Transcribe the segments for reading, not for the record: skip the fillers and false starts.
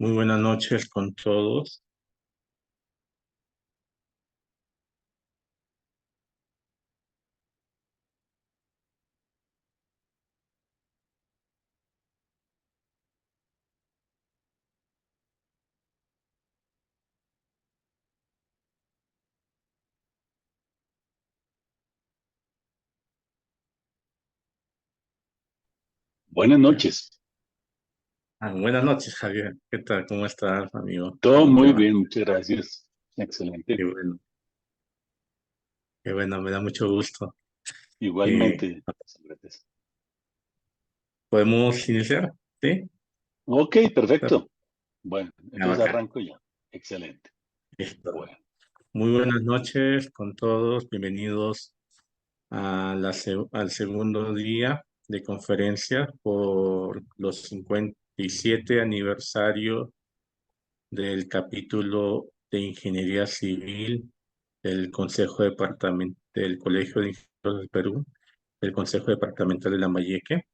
Muy buenas noches con todos. Buenas noches. Buenas noches, Javier. ¿Qué tal? ¿Cómo estás, amigo? Todo ¿Cómo te muy va? bien, muchas gracias. Qué Excelente. bueno, qué bueno, me da mucho gusto. Eh, Igualmente, Sócrates. ¿Podemos iniciar? ¿Sí? Ok, perfecto. Bueno, entonces Acá. arranco ya. Excelente. Listo. Bueno, Muy buenas noches con todos. Bienvenidos a al segundo día de conferencia por los 57 aniversario del capítulo de Ingeniería Civil del Consejo Departamental del Colegio de Ingenieros del Perú, del Consejo Departamental de Lambayeque.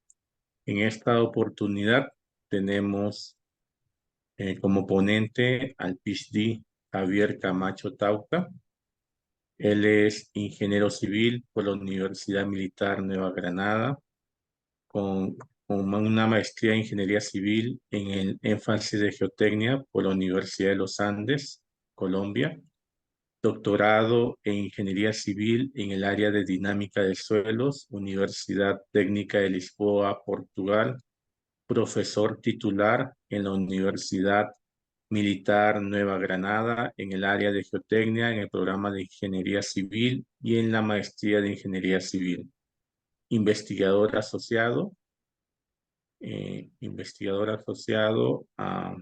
En esta oportunidad tenemos como ponente al PhD Javier Camacho Tauca. Él es ingeniero civil por la Universidad Militar Nueva Granada, con, con una maestría en ingeniería civil en el énfasis de geotecnia por la Universidad de los Andes, Colombia. Doctorado en Ingeniería Civil en el área de Dinámica de Suelos, Universidad Técnica de Lisboa, Portugal. Profesor titular en la Universidad Militar Nueva Granada en el área de Geotecnia, en el programa de Ingeniería Civil y en la maestría de Ingeniería Civil. Investigador asociado, investigador asociado a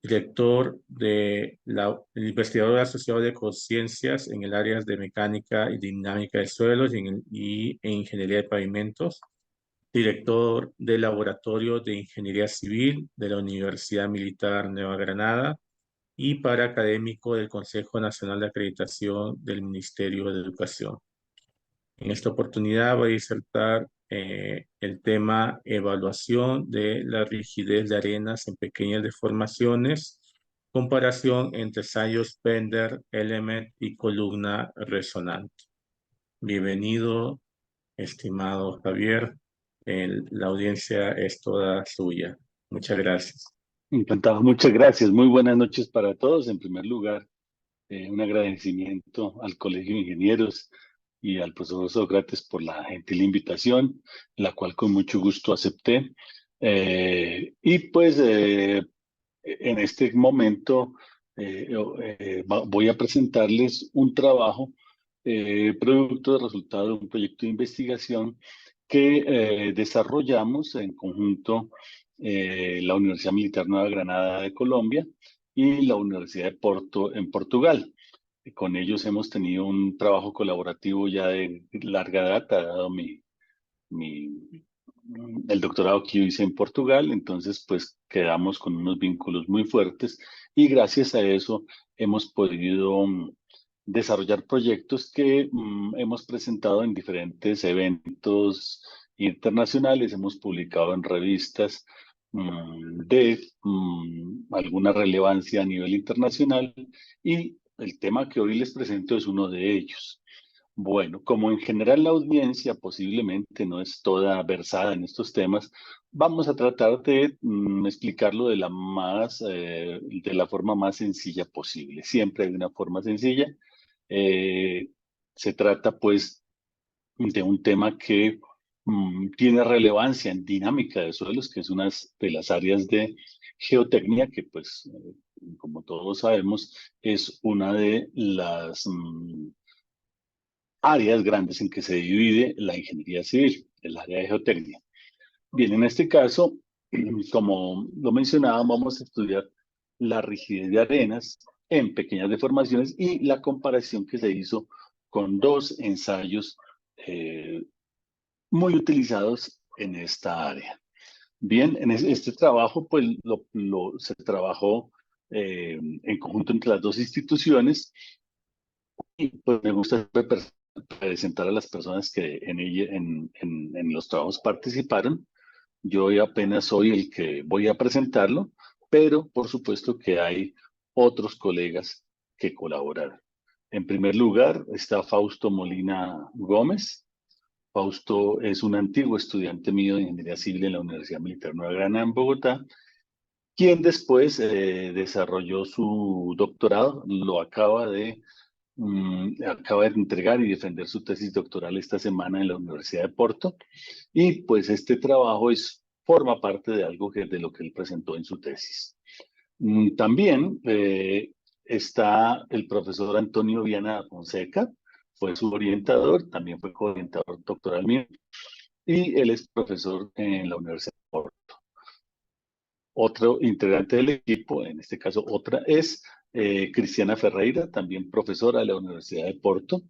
director de el investigador asociado de Ecociencias en el área de mecánica y dinámica de suelos en ingeniería de pavimentos, director del Laboratorio de Ingeniería Civil de la Universidad Militar Nueva Granada y paraacadémico del Consejo Nacional de Acreditación del Ministerio de Educación. En esta oportunidad voy a disertar el tema evaluación de la rigidez de arenas en pequeñas deformaciones, comparación entre ensayos Bender, Element y columna resonante. Bienvenido, estimado Javier. La audiencia es toda suya. Muchas gracias. encantado. Muchas gracias. Muy buenas noches para todos. En primer lugar, un agradecimiento al Colegio de Ingenieros y al profesor Sócrates por la gentil invitación, la cual con mucho gusto acepté. Y pues en este momento voy a presentarles un trabajo producto de resultado de un proyecto de investigación que desarrollamos en conjunto la Universidad Militar Nueva Granada de Colombia y la Universidad de Porto en Portugal. Con ellos hemos tenido un trabajo colaborativo ya de larga data, dado mi, el doctorado que yo hice en Portugal, entonces pues quedamos con unos vínculos muy fuertes y gracias a eso hemos podido desarrollar proyectos que hemos presentado en diferentes eventos internacionales, hemos publicado en revistas de alguna relevancia a nivel internacional y el tema que hoy les presento es uno de ellos. Bueno, como en general la audiencia posiblemente no es toda versada en estos temas, vamos a tratar de explicarlo de la forma más sencilla posible. Siempre hay una forma sencilla. Eh, Se trata pues de un tema que tiene relevancia en dinámica de suelos, que es una de las áreas de geotecnia que pues como todos sabemos es una de las áreas grandes en que se divide la ingeniería civil, el área de geotecnia. Bien, en este caso, como lo mencionaba, vamos a estudiar la rigidez de arenas en pequeñas deformaciones y la comparación que se hizo con dos ensayos eh, muy utilizados en esta área. Bien, en este trabajo, pues se trabajó en conjunto entre las dos instituciones y pues me gusta presentar a las personas que en los trabajos participaron. Yo apenas soy el que voy a presentarlo, pero por supuesto que hay otros colegas que colaboraron. En primer lugar está Fausto Molina Gómez. Fausto es un antiguo estudiante mío de Ingeniería Civil en la Universidad Militar Nueva Granada en Bogotá, quien después desarrolló su doctorado, acaba de entregar y defender su tesis doctoral esta semana en la Universidad de Porto, y pues este trabajo forma parte de algo de lo que él presentó en su tesis. También está el profesor Antonio Viana Fonseca, fue su orientador, también fue coorientador doctoral mío, y él es profesor en la Universidad de Porto. Otro integrante del equipo, en este caso otra, es Cristiana Ferreira, también profesora de la Universidad de Porto.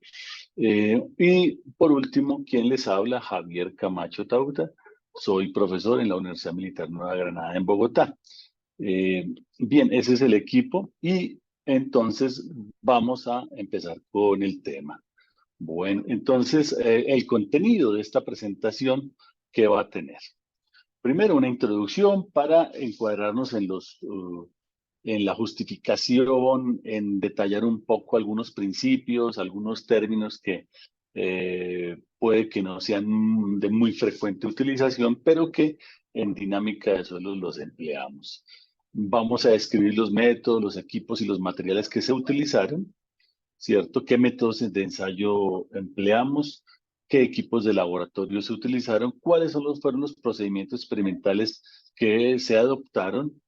Y por último, quien les habla, Javier Camacho Tauta. Soy profesor en la Universidad Militar Nueva Granada en Bogotá. Bien, ese es el equipo y entonces vamos a empezar con el tema. Bueno, entonces el contenido de esta presentación, ¿qué va a tener? Primero, una introducción para encuadrarnos en la justificación, en detallar un poco algunos principios, algunos términos que puede que no sean de muy frecuente utilización, pero que en dinámica de suelos los empleamos. Vamos a describir los métodos, los equipos y los materiales que se utilizaron, ¿cierto? ¿Qué métodos de ensayo empleamos? ¿Qué equipos de laboratorio se utilizaron? ¿Cuáles fueron los procedimientos experimentales que se adoptaron?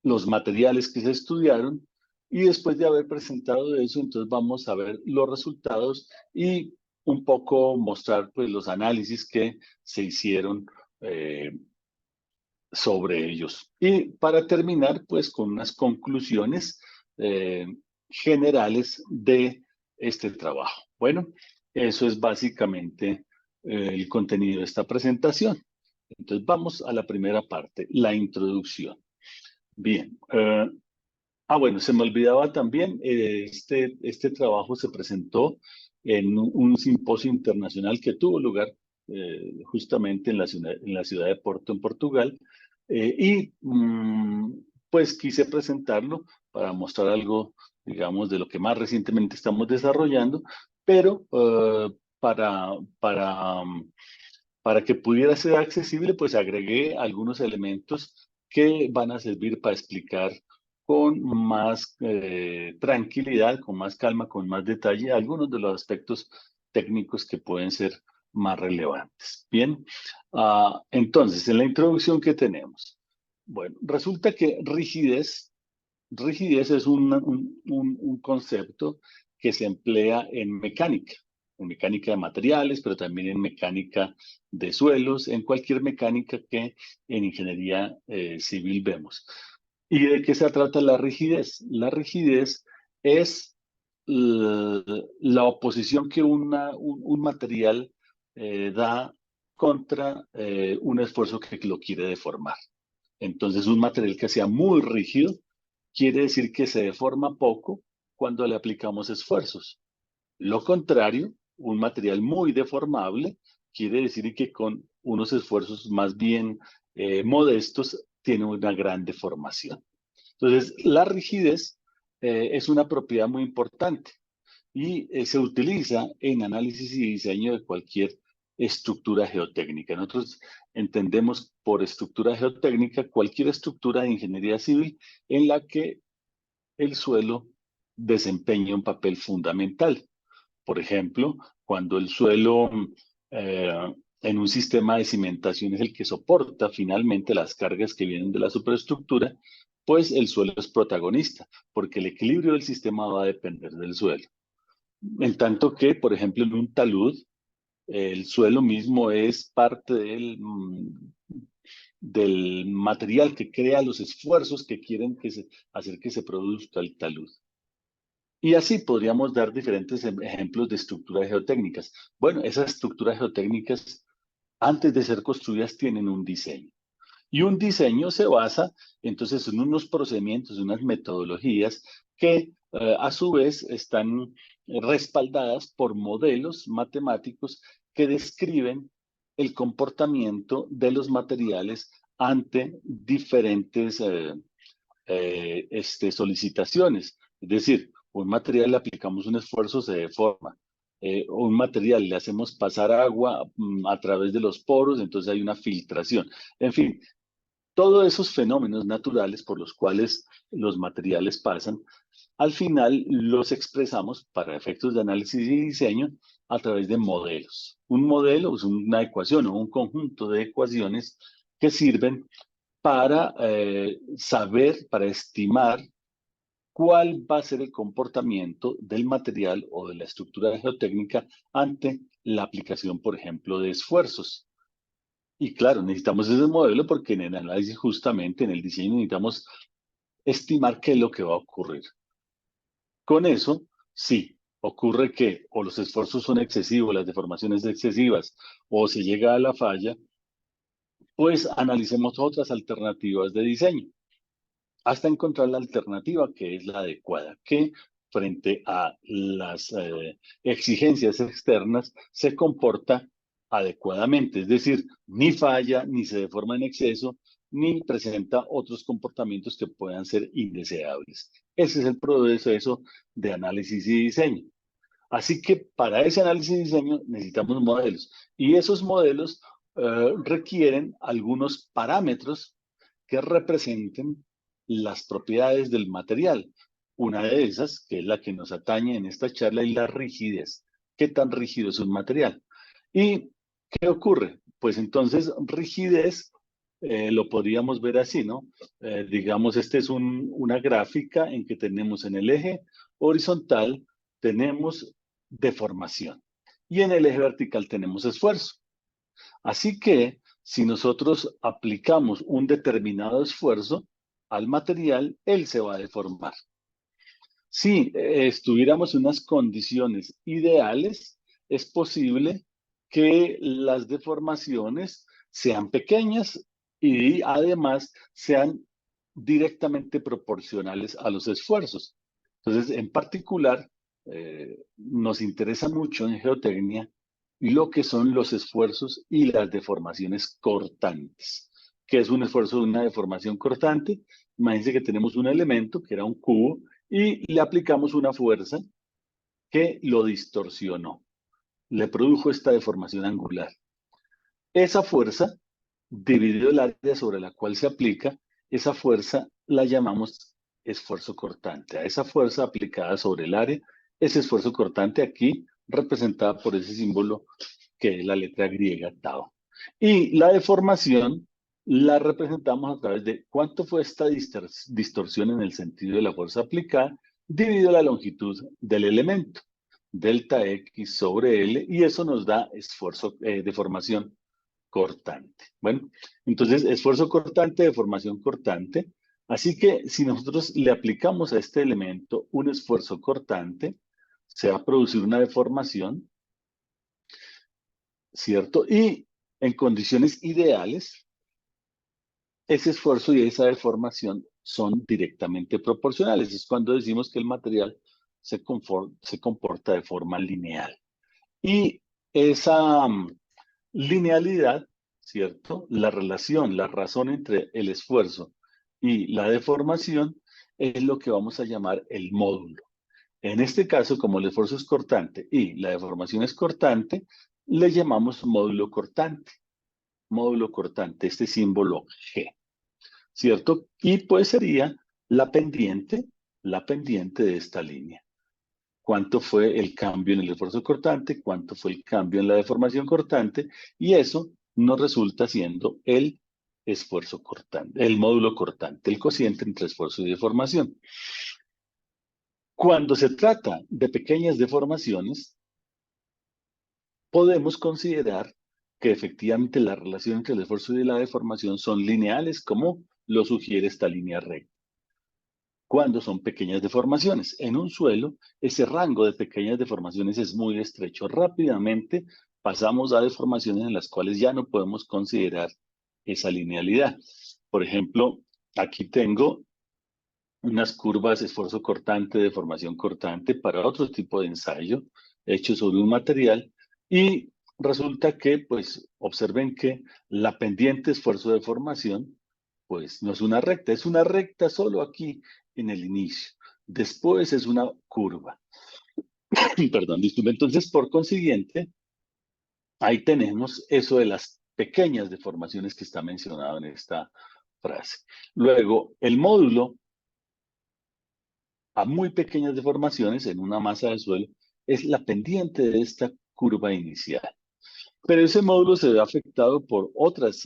Los materiales que se estudiaron, y después de haber presentado eso, entonces vamos a ver los resultados y un poco mostrar pues los análisis que se hicieron sobre ellos. Y para terminar pues con unas conclusiones eh, generales de este trabajo. Bueno, eso es básicamente el contenido de esta presentación. Entonces vamos a la primera parte, la introducción. Bien, bueno, se me olvidaba también, este trabajo se presentó en un simposio internacional que tuvo lugar justamente en la ciudad de Porto, en Portugal, pues quise presentarlo para mostrar algo, digamos, de lo que más recientemente estamos desarrollando, pero para que pudiera ser accesible, pues agregué algunos elementos que van a servir para explicar con más tranquilidad, con más calma, con más detalle, algunos de los aspectos técnicos que pueden ser más relevantes. Bien, entonces, en la introducción que tenemos, bueno, resulta que rigidez es un concepto que se emplea en mecánica de materiales, pero también en mecánica de suelos, en cualquier mecánica que en ingeniería civil vemos. ¿Y de qué se trata la rigidez? La rigidez es la oposición que un material da contra un esfuerzo que lo quiere deformar. Entonces, un material que sea muy rígido quiere decir que se deforma poco cuando le aplicamos esfuerzos. Lo contrario, un material muy deformable quiere decir que con unos esfuerzos más bien modestos tiene una gran deformación. Entonces, la rigidez es una propiedad muy importante y se utiliza en análisis y diseño de cualquier estructura geotécnica. Nosotros entendemos por estructura geotécnica cualquier estructura de ingeniería civil en la que el suelo desempeña un papel fundamental. Por ejemplo, cuando el suelo en un sistema de cimentación es el que soporta finalmente las cargas que vienen de la superestructura, pues el suelo es protagonista, porque el equilibrio del sistema va a depender del suelo. En tanto que, por ejemplo, en un talud, el suelo mismo es parte del material que crea los esfuerzos que quieren hacer que se produzca el talud. Y así podríamos dar diferentes ejemplos de estructuras geotécnicas. Bueno, esas estructuras geotécnicas, antes de ser construidas, tienen un diseño. Y un diseño se basa entonces en unos procedimientos, unas metodologías que a su vez están respaldadas por modelos matemáticos que describen el comportamiento de los materiales ante diferentes solicitaciones. Es decir, un material le aplicamos un esfuerzo, se deforma. Un material le hacemos pasar agua a través de los poros, entonces hay una filtración. En fin, todos esos fenómenos naturales por los cuales los materiales pasan, al final los expresamos para efectos de análisis y diseño a través de modelos. Un modelo es una ecuación o un conjunto de ecuaciones que sirven para saber, para estimar cuál va a ser el comportamiento del material o de la estructura geotécnica ante la aplicación, por ejemplo, de esfuerzos. Y claro, necesitamos ese modelo porque en el análisis, justamente en el diseño, necesitamos estimar qué es lo que va a ocurrir. Con eso, sí, ocurre que o los esfuerzos son excesivos, las deformaciones excesivas, o se llega a la falla, pues analicemos otras alternativas de diseño, hasta encontrar la alternativa que es la adecuada, que frente a las exigencias externas se comporta adecuadamente, es decir, ni falla, ni se deforma en exceso, ni presenta otros comportamientos que puedan ser indeseables. Ese es el proceso de análisis y diseño. Así que para ese análisis y diseño necesitamos modelos y esos modelos requieren algunos parámetros que representen las propiedades del material. Una de esas, que es la que nos atañe en esta charla, es la rigidez. ¿Qué tan rígido es un material? ¿Y qué ocurre? Pues entonces, rigidez lo podríamos ver así, ¿no? Digamos, esta es una gráfica en que tenemos en el eje horizontal, tenemos deformación y en el eje vertical tenemos esfuerzo. Así que si nosotros aplicamos un determinado esfuerzo al material, él se va a deformar. Si estuviéramos en unas condiciones ideales, es posible que las deformaciones sean pequeñas y además sean directamente proporcionales a los esfuerzos. Entonces, en particular, nos interesa mucho en geotecnia lo que son los esfuerzos y las deformaciones cortantes. ¿Qué es un esfuerzo de una deformación cortante? Imagínense que tenemos un elemento que era un cubo y le aplicamos una fuerza que lo distorsionó, le produjo esta deformación angular. Esa fuerza, dividido el área sobre la cual se aplica, esa fuerza la llamamos esfuerzo cortante. A esa fuerza aplicada sobre el área, ese esfuerzo cortante aquí representada por ese símbolo que es la letra griega tau. Y la deformación la representamos a través de cuánto fue esta distorsión en el sentido de la fuerza aplicada dividido la longitud del elemento, delta X sobre L, y eso nos da esfuerzo, deformación cortante. Bueno, entonces esfuerzo cortante, deformación cortante. Así que si nosotros le aplicamos a este elemento un esfuerzo cortante, se va a producir una deformación, ¿cierto? Y en condiciones ideales, ese esfuerzo y esa deformación son directamente proporcionales. Es cuando decimos que el material se comporta de forma lineal. Y esa linealidad, ¿cierto? La relación, la razón entre el esfuerzo y la deformación es lo que vamos a llamar el módulo. En este caso, como el esfuerzo es cortante y la deformación es cortante, le llamamos módulo cortante, este símbolo G, ¿cierto? Y pues sería la pendiente de esta línea. ¿Cuánto fue el cambio en el esfuerzo cortante? ¿Cuánto fue el cambio en la deformación cortante? Y eso nos resulta siendo el esfuerzo cortante, el módulo cortante, el cociente entre esfuerzo y deformación. Cuando se trata de pequeñas deformaciones, podemos considerar que efectivamente la relación entre el esfuerzo y la deformación son lineales, como lo sugiere esta línea recta. Cuando son pequeñas deformaciones en un suelo, ese rango de pequeñas deformaciones es muy estrecho. Rápidamente pasamos a deformaciones en las cuales ya no podemos considerar esa linealidad. Por ejemplo, aquí tengo unas curvas esfuerzo cortante, deformación cortante para otro tipo de ensayo hecho sobre un material y resulta que, pues, observen que la pendiente esfuerzo de formación, pues, no es una recta solo aquí en el inicio. Después es una curva. Perdón, disculpe. Entonces, por consiguiente, ahí tenemos eso de las pequeñas deformaciones que está mencionado en esta frase. Luego, el módulo a muy pequeñas deformaciones en una masa de suelo es la pendiente de esta curva inicial. Pero ese módulo se ve afectado por otros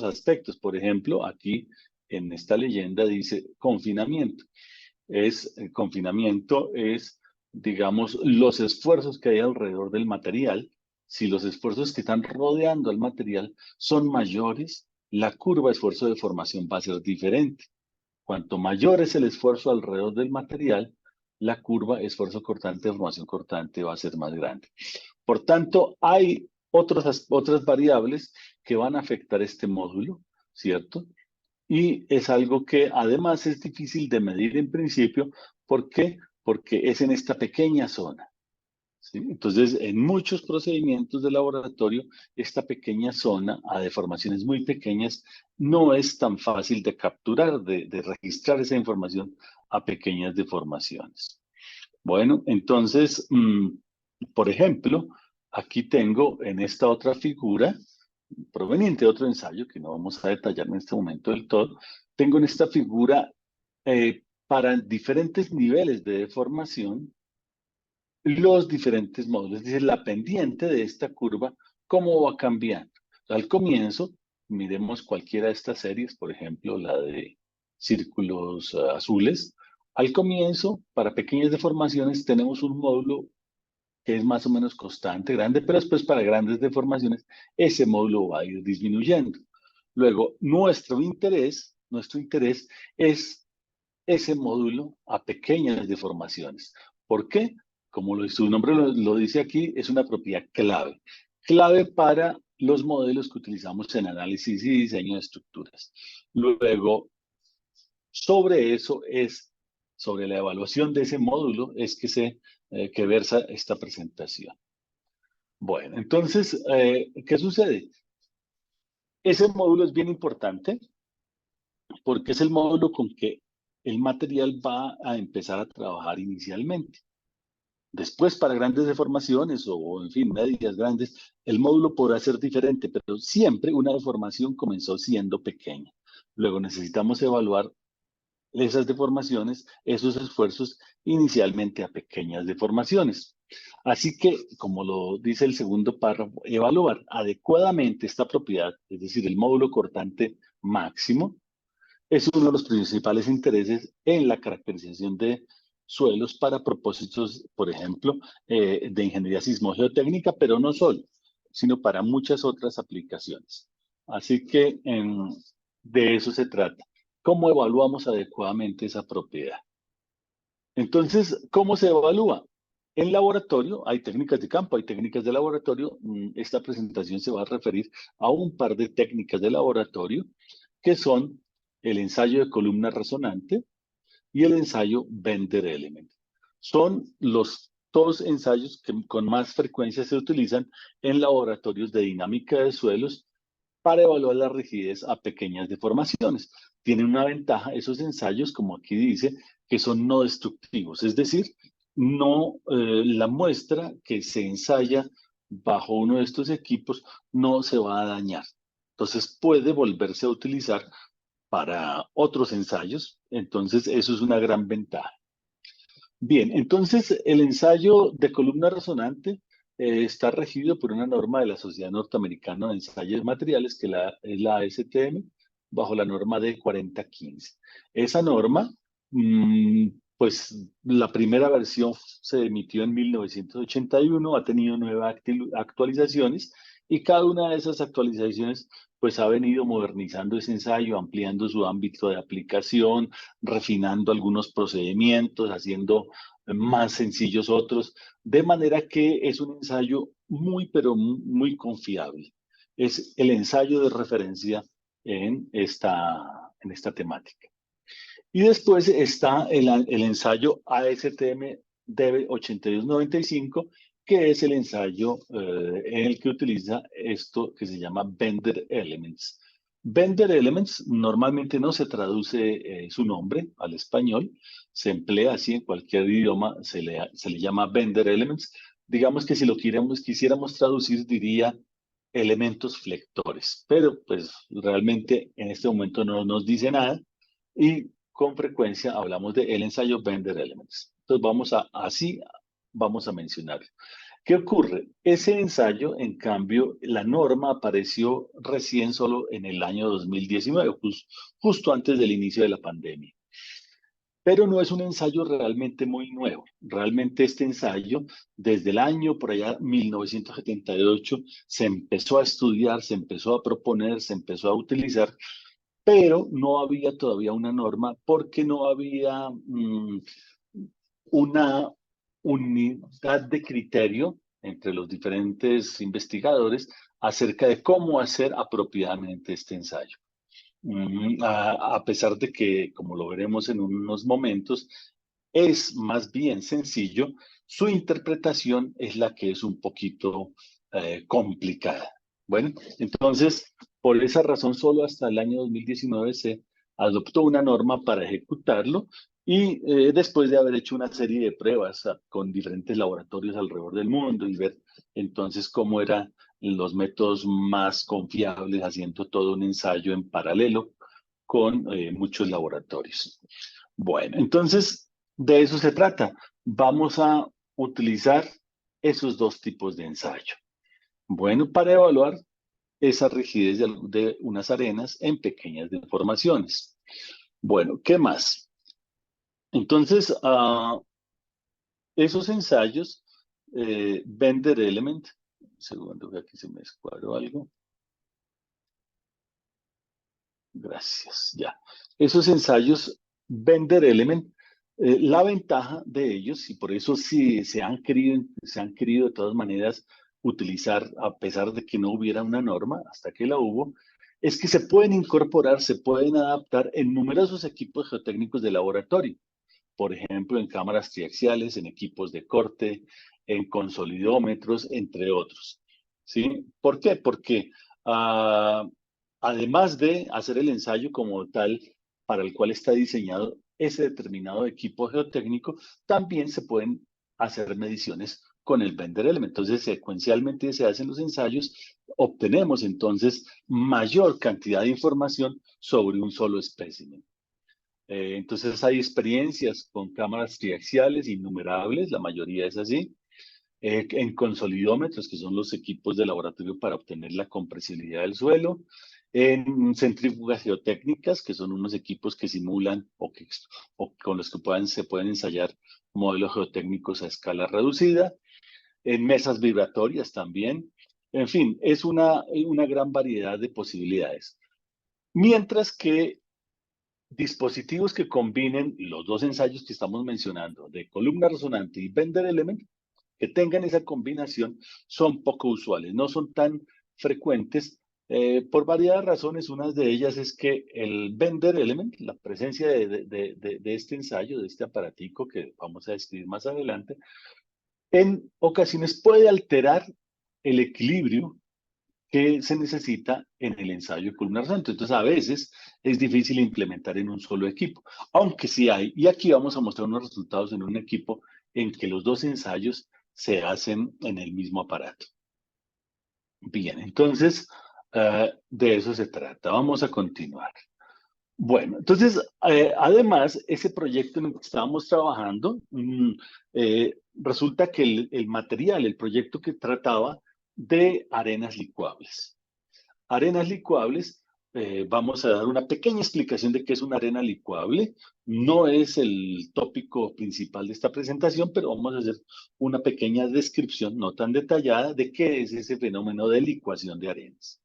aspectos. Por ejemplo, aquí en esta leyenda dice confinamiento. Confinamiento es, digamos, los esfuerzos que hay alrededor del material. Si los esfuerzos que están rodeando al material son mayores, la curva de esfuerzo de formación va a ser diferente. Cuanto mayor es el esfuerzo alrededor del material, la curva esfuerzo cortante de formación cortante va a ser más grande. Por tanto, hay otras variables que van a afectar este módulo, ¿cierto? Y es algo que además es difícil de medir en principio. ¿Por qué? Porque es en esta pequeña zona, ¿sí? Entonces, en muchos procedimientos de laboratorio, esta pequeña zona a deformaciones muy pequeñas no es tan fácil de capturar, de registrar esa información a pequeñas deformaciones. Bueno, entonces, por ejemplo, aquí tengo en esta otra figura, proveniente de otro ensayo que no vamos a detallar en este momento del todo, tengo en esta figura para diferentes niveles de deformación los diferentes módulos, es decir, la pendiente de esta curva, cómo va cambiando. Al comienzo, miremos cualquiera de estas series, por ejemplo, la de círculos azules. Al comienzo, para pequeñas deformaciones, tenemos un módulo que es más o menos constante, grande, pero después para grandes deformaciones, ese módulo va a ir disminuyendo. Luego, nuestro interés es ese módulo a pequeñas deformaciones. ¿Por qué? Como su nombre lo dice aquí, es una propiedad clave. Clave para los modelos que utilizamos en análisis y diseño de estructuras. Luego, sobre la evaluación de ese módulo, es que versa esta presentación. Bueno, entonces, ¿qué sucede? Ese módulo es bien importante porque es el módulo con que el material va a empezar a trabajar inicialmente. Después, para grandes deformaciones o, en fin, medias grandes, el módulo podrá ser diferente, pero siempre una deformación comenzó siendo pequeña. Luego necesitamos evaluar esas deformaciones, esos esfuerzos, inicialmente a pequeñas deformaciones. Así que, como lo dice el segundo párrafo, evaluar adecuadamente esta propiedad, es decir, el módulo cortante máximo, es uno de los principales intereses en la caracterización de suelos para propósitos, por ejemplo, de ingeniería sismogeotécnica, pero no solo, sino para muchas otras aplicaciones. Así que de eso se trata. ¿Cómo evaluamos adecuadamente esa propiedad? Entonces, ¿cómo se evalúa? En laboratorio hay técnicas de campo, hay técnicas de laboratorio. Esta presentación se va a referir a un par de técnicas de laboratorio que son el ensayo de columna resonante y el ensayo Bender Element. Son los dos ensayos que con más frecuencia se utilizan en laboratorios de dinámica de suelos para evaluar la rigidez a pequeñas deformaciones. Tienen una ventaja esos ensayos, como aquí dice, que son no destructivos, es decir, no la muestra que se ensaya bajo uno de estos equipos no se va a dañar. Entonces puede volverse a utilizar para otros ensayos. Entonces eso es una gran ventaja. Bien, entonces el ensayo de columna resonante está regido por una norma de la Sociedad Norteamericana de Ensayos de Materiales, que es la ASTM, bajo la norma de 4015. Esa norma, pues la primera versión se emitió en 1981, ha tenido 9 actualizaciones y cada una de esas actualizaciones pues ha venido modernizando ese ensayo, ampliando su ámbito de aplicación, refinando algunos procedimientos, haciendo más sencillos otros, de manera que es un ensayo muy, pero muy confiable. Es el ensayo de referencia en esta temática. Y después está el ensayo ASTM DB 8295, que es el ensayo en el que utiliza esto que se llama Bender Elements. Bender Elements normalmente no se traduce su nombre al español, se emplea así en cualquier idioma, se le llama Bender Elements. Digamos que si lo quisiéramos traducir, diría elementos flectores, pero pues realmente en este momento no nos dice nada y con frecuencia hablamos de el ensayo Bender Elements. Entonces vamos a mencionarlo. ¿Qué ocurre? Ese ensayo, en cambio, la norma apareció recién solo en el año 2019, justo antes del inicio de la pandemia. Pero no es un ensayo realmente muy nuevo. Realmente este ensayo, desde el año por allá 1978, se empezó a estudiar, se empezó a proponer, se empezó a utilizar, pero no había todavía una norma porque no había una unidad de criterio entre los diferentes investigadores acerca de cómo hacer apropiadamente este ensayo. A pesar de que, como lo veremos en unos momentos, es más bien sencillo, su interpretación es la que es un poquito complicada. Bueno, entonces, por esa razón, solo hasta el año 2019 se adoptó una norma para ejecutarlo y después de haber hecho una serie de pruebas con diferentes laboratorios alrededor del mundo y ver entonces cómo eran los métodos más confiables, haciendo todo un ensayo en paralelo con muchos laboratorios. Bueno, entonces de eso se trata. Vamos a utilizar esos dos tipos de ensayo. Bueno, para evaluar esa rigidez de unas arenas en pequeñas deformaciones. Bueno, ¿qué más? Entonces, esos ensayos, Bender Element, un segundo que aquí se me escuadró algo. Gracias, ya. Esos ensayos Bender Element, la ventaja de ellos, y por eso sí se han querido de todas maneras utilizar, a pesar de que no hubiera una norma, hasta que la hubo, es que se pueden incorporar, se pueden adaptar en numerosos equipos geotécnicos de laboratorio. Por ejemplo, en cámaras triaxiales, en equipos de corte, en consolidómetros, entre otros. ¿Sí? ¿Por qué? Porque además de hacer el ensayo como tal para el cual está diseñado ese determinado equipo geotécnico, también se pueden hacer mediciones con el Bender Element. Entonces, secuencialmente se hacen los ensayos, obtenemos entonces mayor cantidad de información sobre un solo espécimen. Entonces hay experiencias con cámaras triaxiales innumerables, la mayoría es así, en consolidómetros, que son los equipos de laboratorio para obtener la compresibilidad del suelo, en centrífugas geotécnicas, que son unos equipos que simulan o con los que se pueden ensayar modelos geotécnicos a escala reducida, en mesas vibratorias también. En fin, es una gran variedad de posibilidades. Mientras que dispositivos que combinen los dos ensayos que estamos mencionando, de columna resonante y Bender Element, que tengan esa combinación, son poco usuales, no son tan frecuentes por varias razones. Una de ellas es que el Bender Element, la presencia de este ensayo, de este aparatico que vamos a describir más adelante, en ocasiones puede alterar el equilibrio que se necesita en el ensayo de columna resonante. Entonces, a veces es difícil implementar en un solo equipo, aunque sí hay. Y aquí vamos a mostrar unos resultados en un equipo en que los dos ensayos se hacen en el mismo aparato. Bien, entonces, de eso se trata. Vamos a continuar. Bueno, entonces, además, ese proyecto en el que estábamos trabajando, resulta que el material, el proyecto que trataba de arenas licuables. Arenas licuables, vamos a dar una pequeña explicación de qué es una arena licuable. No es el tópico principal de esta presentación, pero vamos a hacer una pequeña descripción, no tan detallada, de qué es ese fenómeno de licuación de arenas.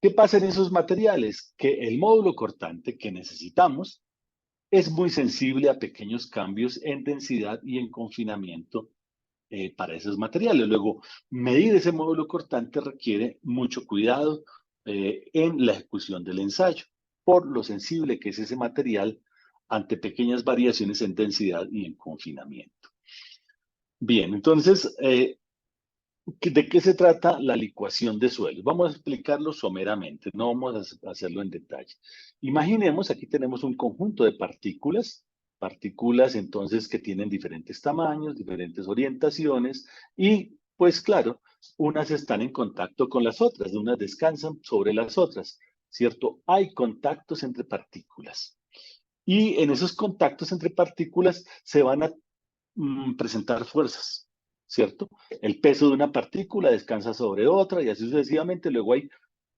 ¿Qué pasa en esos materiales? Que el módulo cortante que necesitamos es muy sensible a pequeños cambios en densidad y en confinamiento para esos materiales. Luego, medir ese módulo cortante requiere mucho cuidado en la ejecución del ensayo, por lo sensible que es ese material ante pequeñas variaciones en densidad y en confinamiento. Bien, entonces, ¿De qué se trata la licuación de suelos? Vamos a explicarlo someramente, no vamos a hacerlo en detalle. Imaginemos, aquí tenemos un conjunto de partículas entonces que tienen diferentes tamaños, diferentes orientaciones y pues claro, unas están en contacto con las otras, unas descansan sobre las otras, ¿cierto? Hay contactos entre partículas y en esos contactos entre partículas se van a presentar fuerzas, ¿cierto? El peso de una partícula descansa sobre otra y así sucesivamente. Luego hay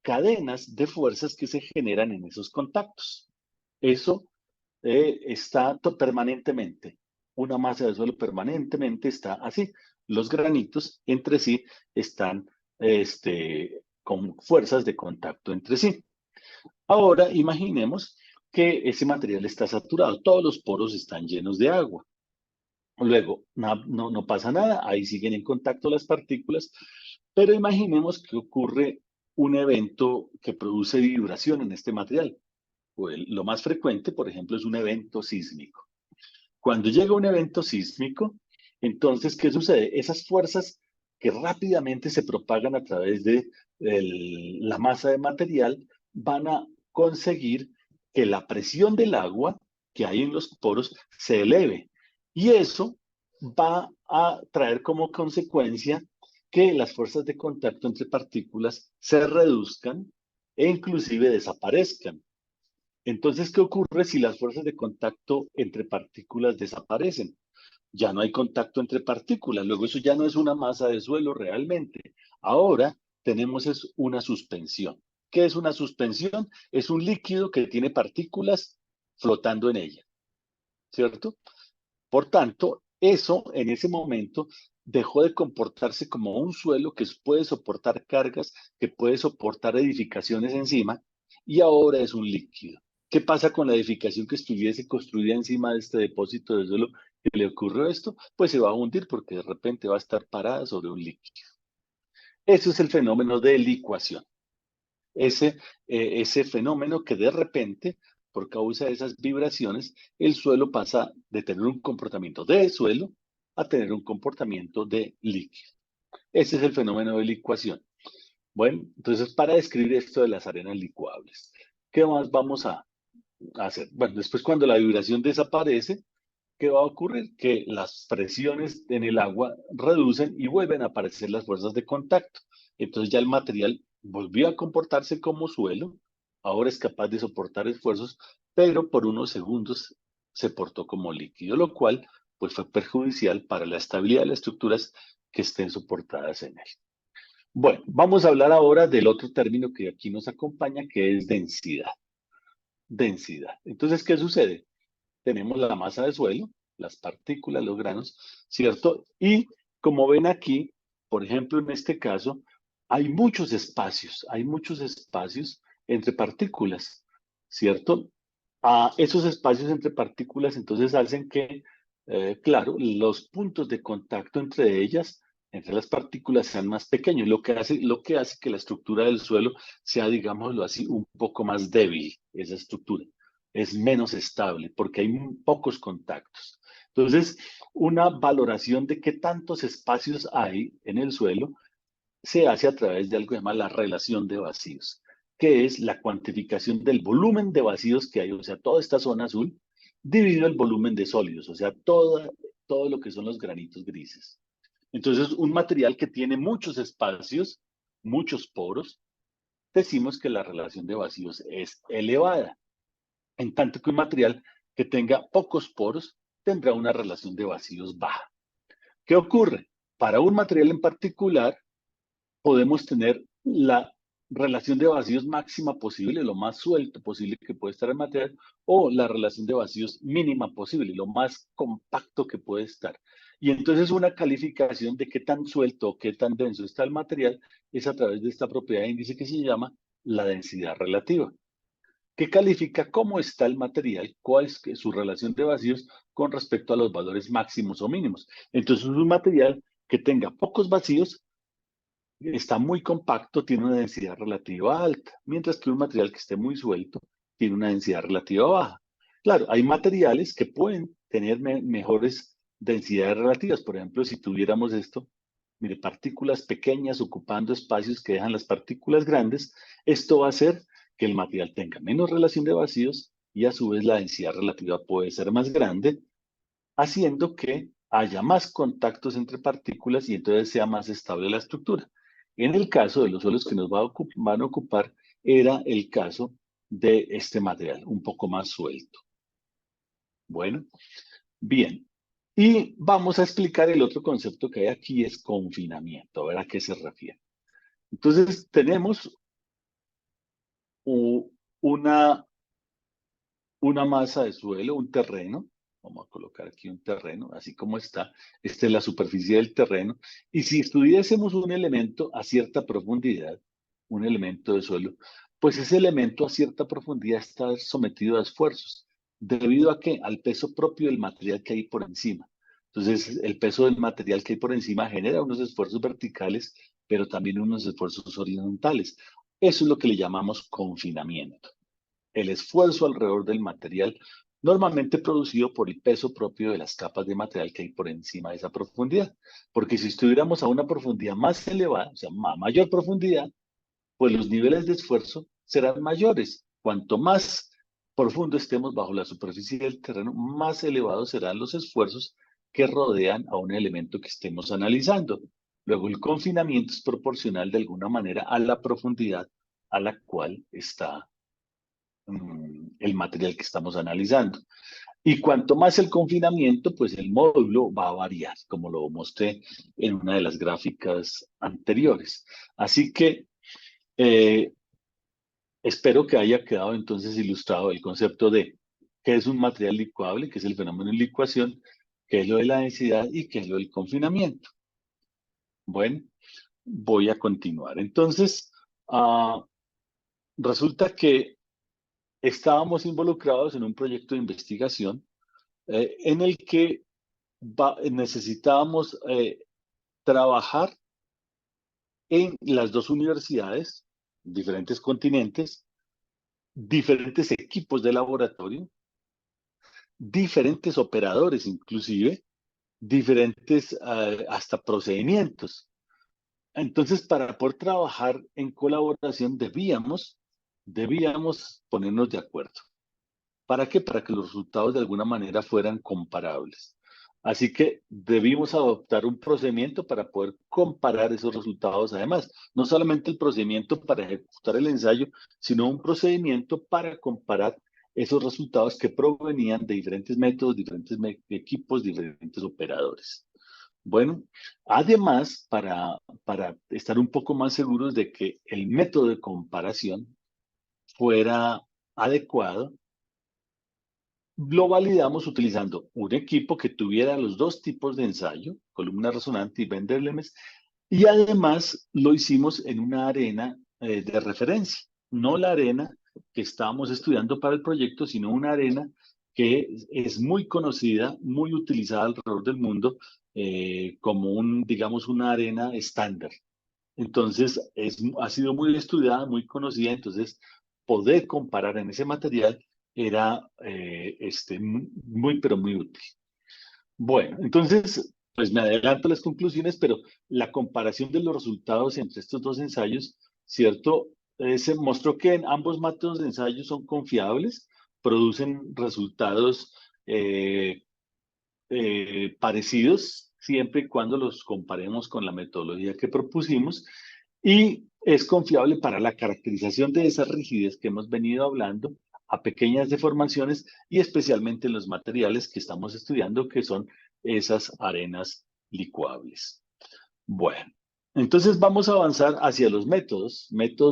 cadenas de fuerzas que se generan en esos contactos. Eso está permanentemente. Una masa de suelo permanentemente está así. Los granitos entre sí están con fuerzas de contacto entre sí. Ahora imaginemos que ese material está saturado. Todos los poros están llenos de agua. Luego, no pasa nada, ahí siguen en contacto las partículas, pero imaginemos que ocurre un evento que produce vibración en este material. Lo más frecuente, por ejemplo, es un evento sísmico. Cuando llega un evento sísmico, entonces, ¿qué sucede? Esas fuerzas que rápidamente se propagan a través de la masa de material van a conseguir que la presión del agua que hay en los poros se eleve. Y eso va a traer como consecuencia que las fuerzas de contacto entre partículas se reduzcan e inclusive desaparezcan. Entonces, ¿qué ocurre si las fuerzas de contacto entre partículas desaparecen? Ya no hay contacto entre partículas, luego eso ya no es una masa de suelo realmente. Ahora tenemos es una suspensión. ¿Qué es una suspensión? Es un líquido que tiene partículas flotando en ella, ¿cierto? Por tanto, eso en ese momento dejó de comportarse como un suelo que puede soportar cargas, que puede soportar edificaciones encima, y ahora es un líquido. ¿Qué pasa con la edificación que estuviese construida encima de este depósito de suelo que le ocurrió esto? Pues se va a hundir porque de repente va a estar parada sobre un líquido. Eso es el fenómeno de licuación. Ese fenómeno que de repente, por causa de esas vibraciones, el suelo pasa de tener un comportamiento de suelo a tener un comportamiento de líquido. Ese es el fenómeno de licuación. Bueno, entonces para describir esto de las arenas licuables, ¿qué más vamos a hacer? Bueno, después cuando la vibración desaparece, ¿qué va a ocurrir? Que las presiones en el agua reducen y vuelven a aparecer las fuerzas de contacto. Entonces ya el material volvió a comportarse como suelo, ahora es capaz de soportar esfuerzos, pero por unos segundos se portó como líquido, lo cual pues fue perjudicial para la estabilidad de las estructuras que estén soportadas en él. Bueno, vamos a hablar ahora del otro término que aquí nos acompaña, que es densidad. Densidad. Entonces, ¿qué sucede? Tenemos la masa de suelo, las partículas, los granos, ¿cierto? Y como ven aquí, por ejemplo, en este caso, hay muchos espacios entre partículas, ¿cierto? Esos espacios entre partículas entonces hacen que, claro, los puntos de contacto entre ellas, entre las partículas, sean más pequeños, lo que hace que la estructura del suelo sea, digámoslo así, un poco más débil, esa estructura es menos estable porque hay pocos contactos. Entonces, una valoración de qué tantos espacios hay en el suelo se hace a través de algo que se llama la relación de vacíos, que es la cuantificación del volumen de vacíos que hay, o sea, toda esta zona azul, dividido el volumen de sólidos, o sea, todo lo que son los granitos grises. Entonces, un material que tiene muchos espacios, muchos poros, decimos que la relación de vacíos es elevada. En tanto que un material que tenga pocos poros tendrá una relación de vacíos baja. ¿Qué ocurre? Para un material en particular, podemos tener la relación de vacíos máxima posible, lo más suelto posible que puede estar el material, o la relación de vacíos mínima posible, lo más compacto que puede estar. Y entonces una calificación de qué tan suelto o qué tan denso está el material es a través de esta propiedad de índice que se llama la densidad relativa, que califica cómo está el material, cuál es su relación de vacíos con respecto a los valores máximos o mínimos. Entonces, un material que tenga pocos vacíos está muy compacto, tiene una densidad relativa alta, mientras que un material que esté muy suelto tiene una densidad relativa baja. Claro, hay materiales que pueden tener mejores densidades relativas. Por ejemplo, si tuviéramos esto, mire, partículas pequeñas ocupando espacios que dejan las partículas grandes, esto va a hacer que el material tenga menos relación de vacíos y a su vez la densidad relativa puede ser más grande, haciendo que haya más contactos entre partículas y entonces sea más estable la estructura. En el caso de los suelos que nos van a ocupar, era el caso de este material, un poco más suelto. Bueno, bien. Y vamos a explicar el otro concepto que hay aquí, es confinamiento, a ver a qué se refiere. Entonces, tenemos una masa de suelo, un terreno. Vamos a colocar aquí un terreno, así como está. Esta es la superficie del terreno. Y si estudiásemos un elemento a cierta profundidad, un elemento de suelo, pues ese elemento a cierta profundidad está sometido a esfuerzos. ¿Debido a qué? Al peso propio del material que hay por encima. Entonces, el peso del material que hay por encima genera unos esfuerzos verticales, pero también unos esfuerzos horizontales. Eso es lo que le llamamos confinamiento, el esfuerzo alrededor del material, normalmente producido por el peso propio de las capas de material que hay por encima de esa profundidad. Porque si estuviéramos a una profundidad más elevada, o sea, a mayor profundidad, pues los niveles de esfuerzo serán mayores. Cuanto más profundo estemos bajo la superficie del terreno, más elevados serán los esfuerzos que rodean a un elemento que estemos analizando. Luego, el confinamiento es proporcional de alguna manera a la profundidad a la cual está el material que estamos analizando. Y cuanto más el confinamiento, pues el módulo va a variar, como lo mostré en una de las gráficas anteriores. Así que espero que haya quedado entonces ilustrado el concepto de qué es un material licuable, qué es el fenómeno de licuación, qué es lo de la densidad y qué es lo del confinamiento. Bueno, voy a continuar. Entonces, resulta que estábamos involucrados en un proyecto de investigación en el que necesitábamos trabajar en las dos universidades, diferentes continentes, diferentes equipos de laboratorio, diferentes operadores inclusive, diferentes hasta procedimientos. Entonces, para poder trabajar en colaboración debíamos ponernos de acuerdo. ¿Para qué? Para que los resultados de alguna manera fueran comparables. Así que debimos adoptar un procedimiento para poder comparar esos resultados. Además, no solamente el procedimiento para ejecutar el ensayo, sino un procedimiento para comparar esos resultados que provenían de diferentes métodos, diferentes equipos, diferentes operadores. Bueno, además, para estar un poco más seguros de que el método de comparación fuera adecuado, lo validamos utilizando un equipo que tuviera los dos tipos de ensayo, columna resonante y Bender-Lemes, y además lo hicimos en una arena de referencia, no la arena que estábamos estudiando para el proyecto, sino una arena que es muy conocida, muy utilizada alrededor del mundo, como digamos, una arena estándar. Entonces, ha sido muy estudiada, muy conocida, entonces poder comparar en ese material era muy, pero muy útil. Bueno, entonces, pues me adelanto a las conclusiones, pero la comparación de los resultados entre estos dos ensayos, ¿cierto? Se mostró que en ambos métodos de ensayo son confiables, producen resultados parecidos siempre y cuando los comparemos con la metodología que propusimos, y es confiable para la caracterización de esa rigidez que hemos venido hablando a pequeñas deformaciones y especialmente en los materiales que estamos estudiando, que son esas arenas licuables. Bueno, entonces vamos a avanzar hacia los métodos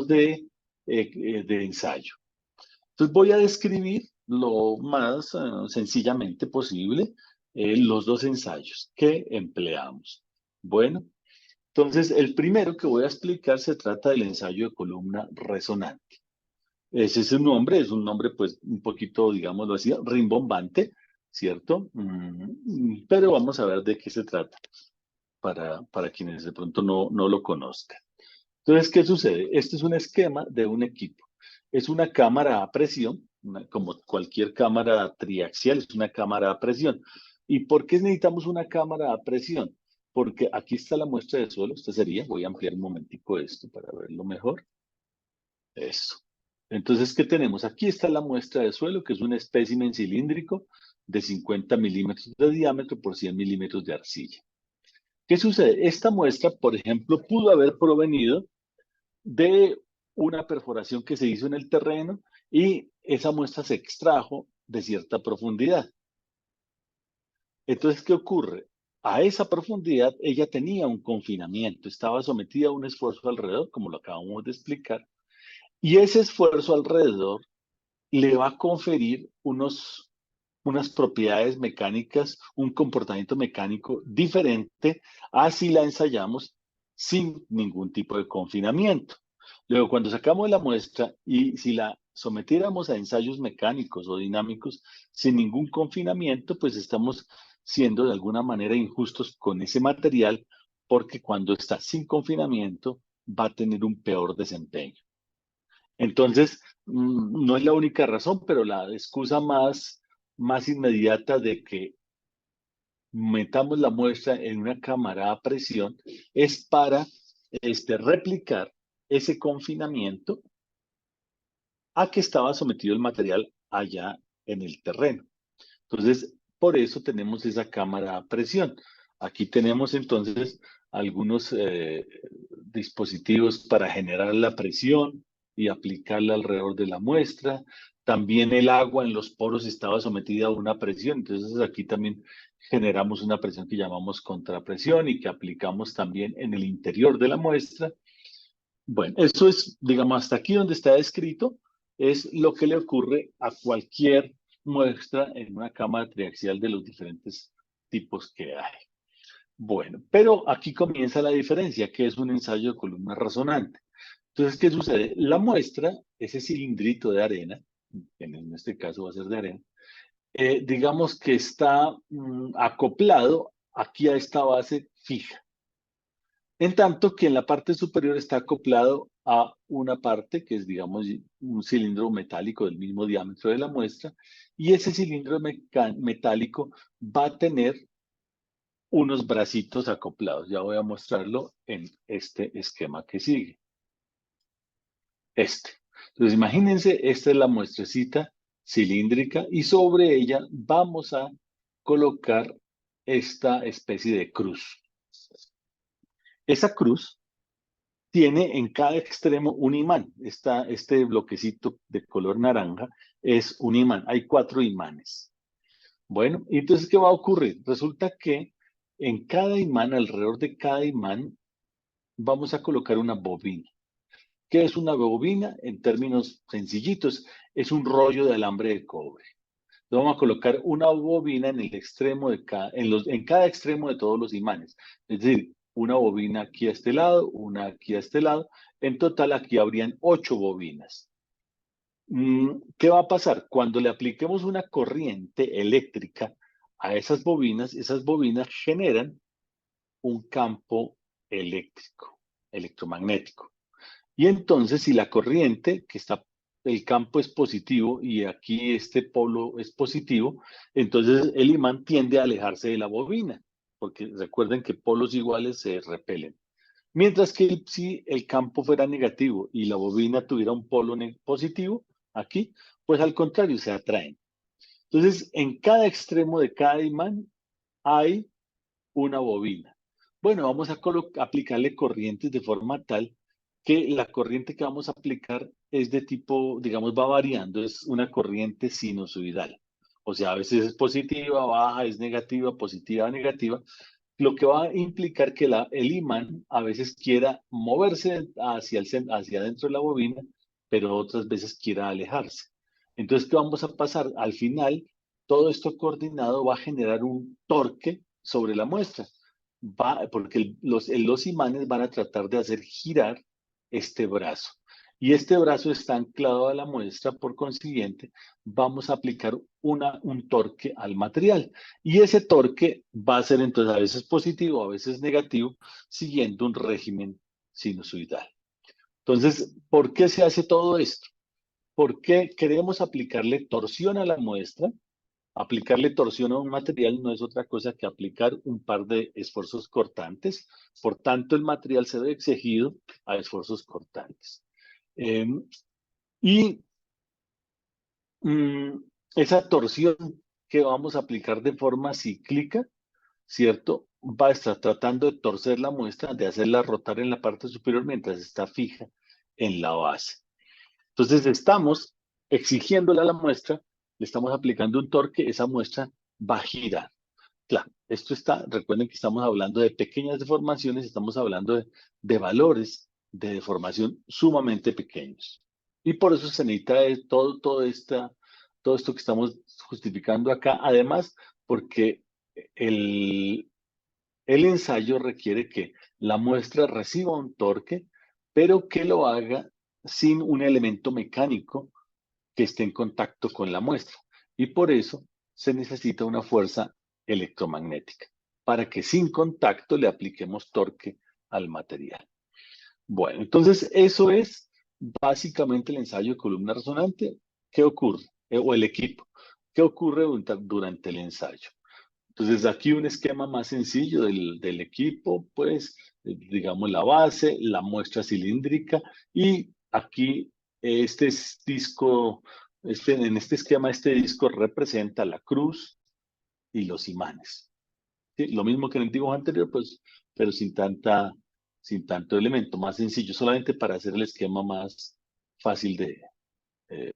de ensayo. Entonces voy a describir lo más sencillamente posible los dos ensayos que empleamos. Bueno, entonces el primero que voy a explicar se trata del ensayo de columna resonante. Ese es un nombre pues un poquito, digámoslo así, rimbombante, ¿cierto? Pero vamos a ver de qué se trata para quienes de pronto no lo conozcan. Entonces, ¿qué sucede? Este es un esquema de un equipo. Es una cámara a presión, como cualquier cámara triaxial, es una cámara a presión. ¿Y por qué necesitamos una cámara a presión? porque aquí está la muestra de suelo. Esta sería, voy a ampliar un momentico esto para verlo mejor. Eso. Entonces, ¿qué tenemos? Aquí está la muestra de suelo, que es un espécimen cilíndrico de 50 milímetros de diámetro por 100 milímetros de arcilla. ¿Qué sucede? Esta muestra, por ejemplo, pudo haber provenido de una perforación que se hizo en el terreno y esa muestra se extrajo de cierta profundidad. Entonces, ¿qué ocurre? A esa profundidad ella tenía un confinamiento, estaba sometida a un esfuerzo alrededor, como lo acabamos de explicar, y ese esfuerzo alrededor le va a conferir unas propiedades mecánicas, un comportamiento mecánico diferente a si la ensayamos sin ningún tipo de confinamiento. Luego, cuando sacamos la muestra y si la sometiéramos a ensayos mecánicos o dinámicos sin ningún confinamiento, pues estamos siendo de alguna manera injustos con ese material porque cuando está sin confinamiento va a tener un peor desempeño. Entonces, no es la única razón, pero la excusa más inmediata de que metamos la muestra en una cámara a presión es para replicar ese confinamiento a que estaba sometido el material allá en el terreno. Entonces, por eso tenemos esa cámara a presión. Aquí tenemos entonces algunos dispositivos para generar la presión y aplicarla alrededor de la muestra. También el agua en los poros estaba sometida a una presión. Entonces, aquí también generamos una presión que llamamos contrapresión y que aplicamos también en el interior de la muestra. Bueno, eso es, digamos, hasta aquí donde está descrito, es lo que le ocurre a cualquier muestra en una cámara triaxial de los diferentes tipos que hay. Bueno, pero aquí comienza la diferencia, que es un ensayo de columna resonante. Entonces, ¿qué sucede? La muestra, ese cilindrito de arena, en este caso va a ser de arena, digamos que está acoplado aquí a esta base fija. En tanto que en la parte superior está acoplado a una parte que es, digamos, un cilindro metálico del mismo diámetro de la muestra, y ese cilindro metálico va a tener unos bracitos acoplados. Ya voy a mostrarlo en este esquema que sigue. Entonces, imagínense, esta es la muestrecita cilíndrica y sobre ella vamos a colocar esta especie de cruz. Esa cruz tiene en cada extremo un imán. Este bloquecito de color naranja es un imán. Hay 4 imanes. Bueno, y entonces, ¿qué va a ocurrir? Resulta que en cada imán, alrededor de cada imán, vamos a colocar una bobina. ¿Qué es una bobina? En términos sencillitos, es un rollo de alambre de cobre. Entonces, vamos a colocar una bobina en el extremo de en cada extremo de todos los imanes. Es decir, una bobina aquí a este lado, una aquí a este lado. En total, aquí habrían 8 bobinas. ¿Qué va a pasar? Cuando le apliquemos una corriente eléctrica a esas bobinas generan un campo eléctrico, electromagnético. Y entonces, si la corriente, el campo es positivo y aquí este polo es positivo, entonces el imán tiende a alejarse de la bobina, porque recuerden que polos iguales se repelen. Mientras que si el campo fuera negativo y la bobina tuviera un polo positivo, aquí, pues al contrario, se atraen. Entonces, en cada extremo de cada imán hay una bobina. Bueno, vamos a aplicarle corrientes de forma tal que la corriente que vamos a aplicar es de tipo, digamos, va variando, es una corriente sinusoidal. O sea, a veces es positiva, baja, es negativa, positiva, negativa, lo que va a implicar que el imán a veces quiera moverse hacia adentro de la bobina, pero otras veces quiera alejarse. Entonces, ¿qué vamos a pasar? Al final, todo esto coordinado va a generar un torque sobre la muestra, porque los imanes van a tratar de hacer girar este brazo. Y este brazo está anclado a la muestra, por consiguiente, vamos a aplicar un torque al material. Y ese torque va a ser entonces a veces positivo, a veces negativo, siguiendo un régimen sinusoidal. Entonces, ¿por qué se hace todo esto? ¿Por qué queremos aplicarle torsión a la muestra? Aplicarle torsión a un material no es otra cosa que aplicar un par de esfuerzos cortantes. Por tanto, el material se ve exigido a esfuerzos cortantes. Eh, y mm, esa torsión que vamos a aplicar de forma cíclica, ¿cierto? Va a estar tratando de torcer la muestra, de hacerla rotar en la parte superior mientras está fija en la base. Entonces estamos exigiéndole a la muestra, le estamos aplicando un torque, esa muestra va a girar. Claro, esto está, recuerden que estamos hablando de pequeñas deformaciones, estamos hablando de valores de deformación sumamente pequeños. Y por eso se necesita todo esto que estamos justificando acá. Además, porque el, el ensayo requiere que la muestra reciba un torque, pero que lo haga sin un elemento mecánico que esté en contacto con la muestra. Y por eso se necesita una fuerza electromagnética, para que sin contacto le apliquemos torque al material. Bueno, entonces eso es básicamente el ensayo de columna resonante. ¿Qué ocurre? O el equipo. ¿Qué ocurre durante el ensayo? Entonces aquí un esquema más sencillo del equipo, pues digamos la base, la muestra cilíndrica y aquí este disco, en este esquema este disco representa la cruz y los imanes. ¿Sí? Lo mismo que en el dibujo anterior, pues, pero sin tanto elemento, más sencillo, solamente para hacer el esquema más fácil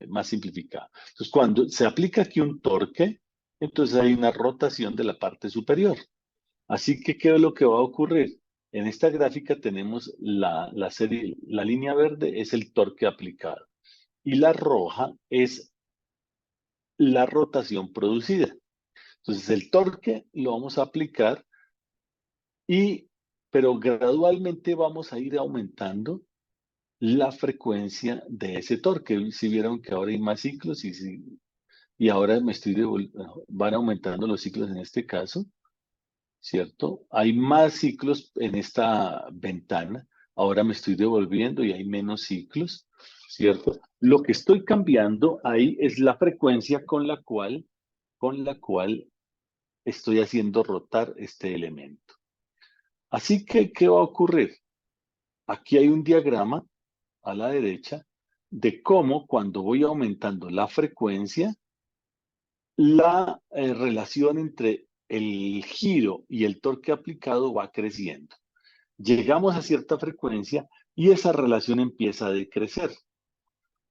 más simplificado. Entonces, cuando se aplica aquí un torque, entonces hay una rotación de la parte superior. Así que, ¿qué es lo que va a ocurrir? En esta gráfica tenemos la serie, la línea verde es el torque aplicado y la roja es la rotación producida. Entonces, el torque lo vamos a aplicar pero gradualmente vamos a ir aumentando la frecuencia de ese torque. Si vieron que ahora hay más ciclos y ahora van aumentando los ciclos en este caso, ¿cierto? Hay más ciclos en esta ventana, ahora me estoy devolviendo y hay menos ciclos, ¿cierto? Lo que estoy cambiando ahí es la frecuencia con la cual estoy haciendo rotar este elemento. Así que, ¿qué va a ocurrir? Aquí hay un diagrama a la derecha de cómo cuando voy aumentando la frecuencia, la relación entre el giro y el torque aplicado va creciendo. Llegamos a cierta frecuencia y esa relación empieza a decrecer.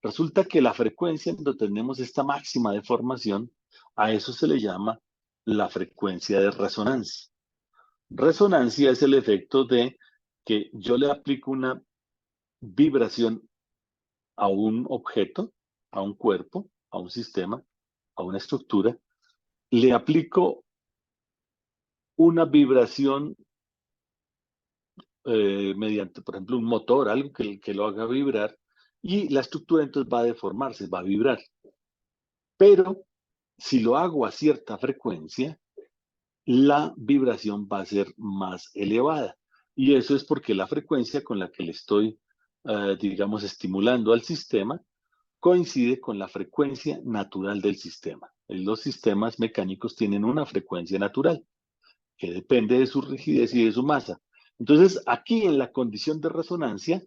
Resulta que la frecuencia donde tenemos esta máxima deformación, a eso se le llama la frecuencia de resonancia. Resonancia es el efecto de que yo le aplico una vibración a un objeto, a un cuerpo, a un sistema, a una estructura, le aplico una vibración mediante, por ejemplo, un motor, algo que lo haga vibrar, y la estructura entonces va a deformarse, va a vibrar. Pero si lo hago a cierta frecuencia, la vibración va a ser más elevada. Y eso es porque la frecuencia con la que le estoy, digamos, estimulando al sistema coincide con la frecuencia natural del sistema. Los sistemas mecánicos tienen una frecuencia natural que depende de su rigidez y de su masa. Entonces, aquí en la condición de resonancia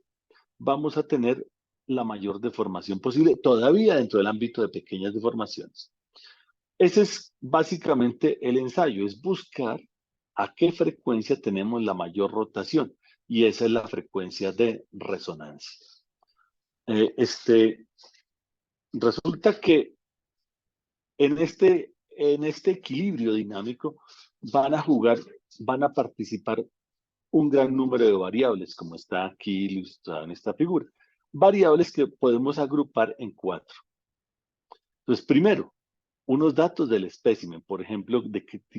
vamos a tener la mayor deformación posible, todavía dentro del ámbito de pequeñas deformaciones. Ese es básicamente el ensayo, es buscar a qué frecuencia tenemos la mayor rotación, y esa es la frecuencia de resonancia. Resulta que en este equilibrio dinámico van a participar un gran número de variables, como está aquí ilustrado en esta figura. Variables que podemos agrupar en 4. Entonces, primero, unos datos del espécimen, por ejemplo,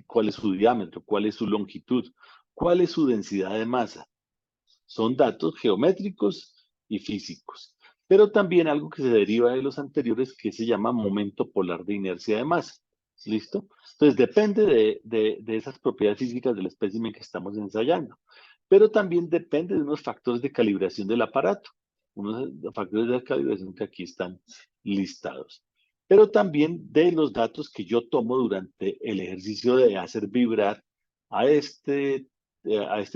cuál es su diámetro, cuál es su longitud, cuál es su densidad de masa. Son datos geométricos y físicos. Pero también algo que se deriva de los anteriores que se llama momento polar de inercia de masa. ¿Listo? Entonces depende de esas propiedades físicas del espécimen que estamos ensayando. Pero también depende de unos factores de calibración del aparato. Unos factores de calibración que aquí están listados. pero también de los datos que yo tomo durante el ejercicio de hacer vibrar a este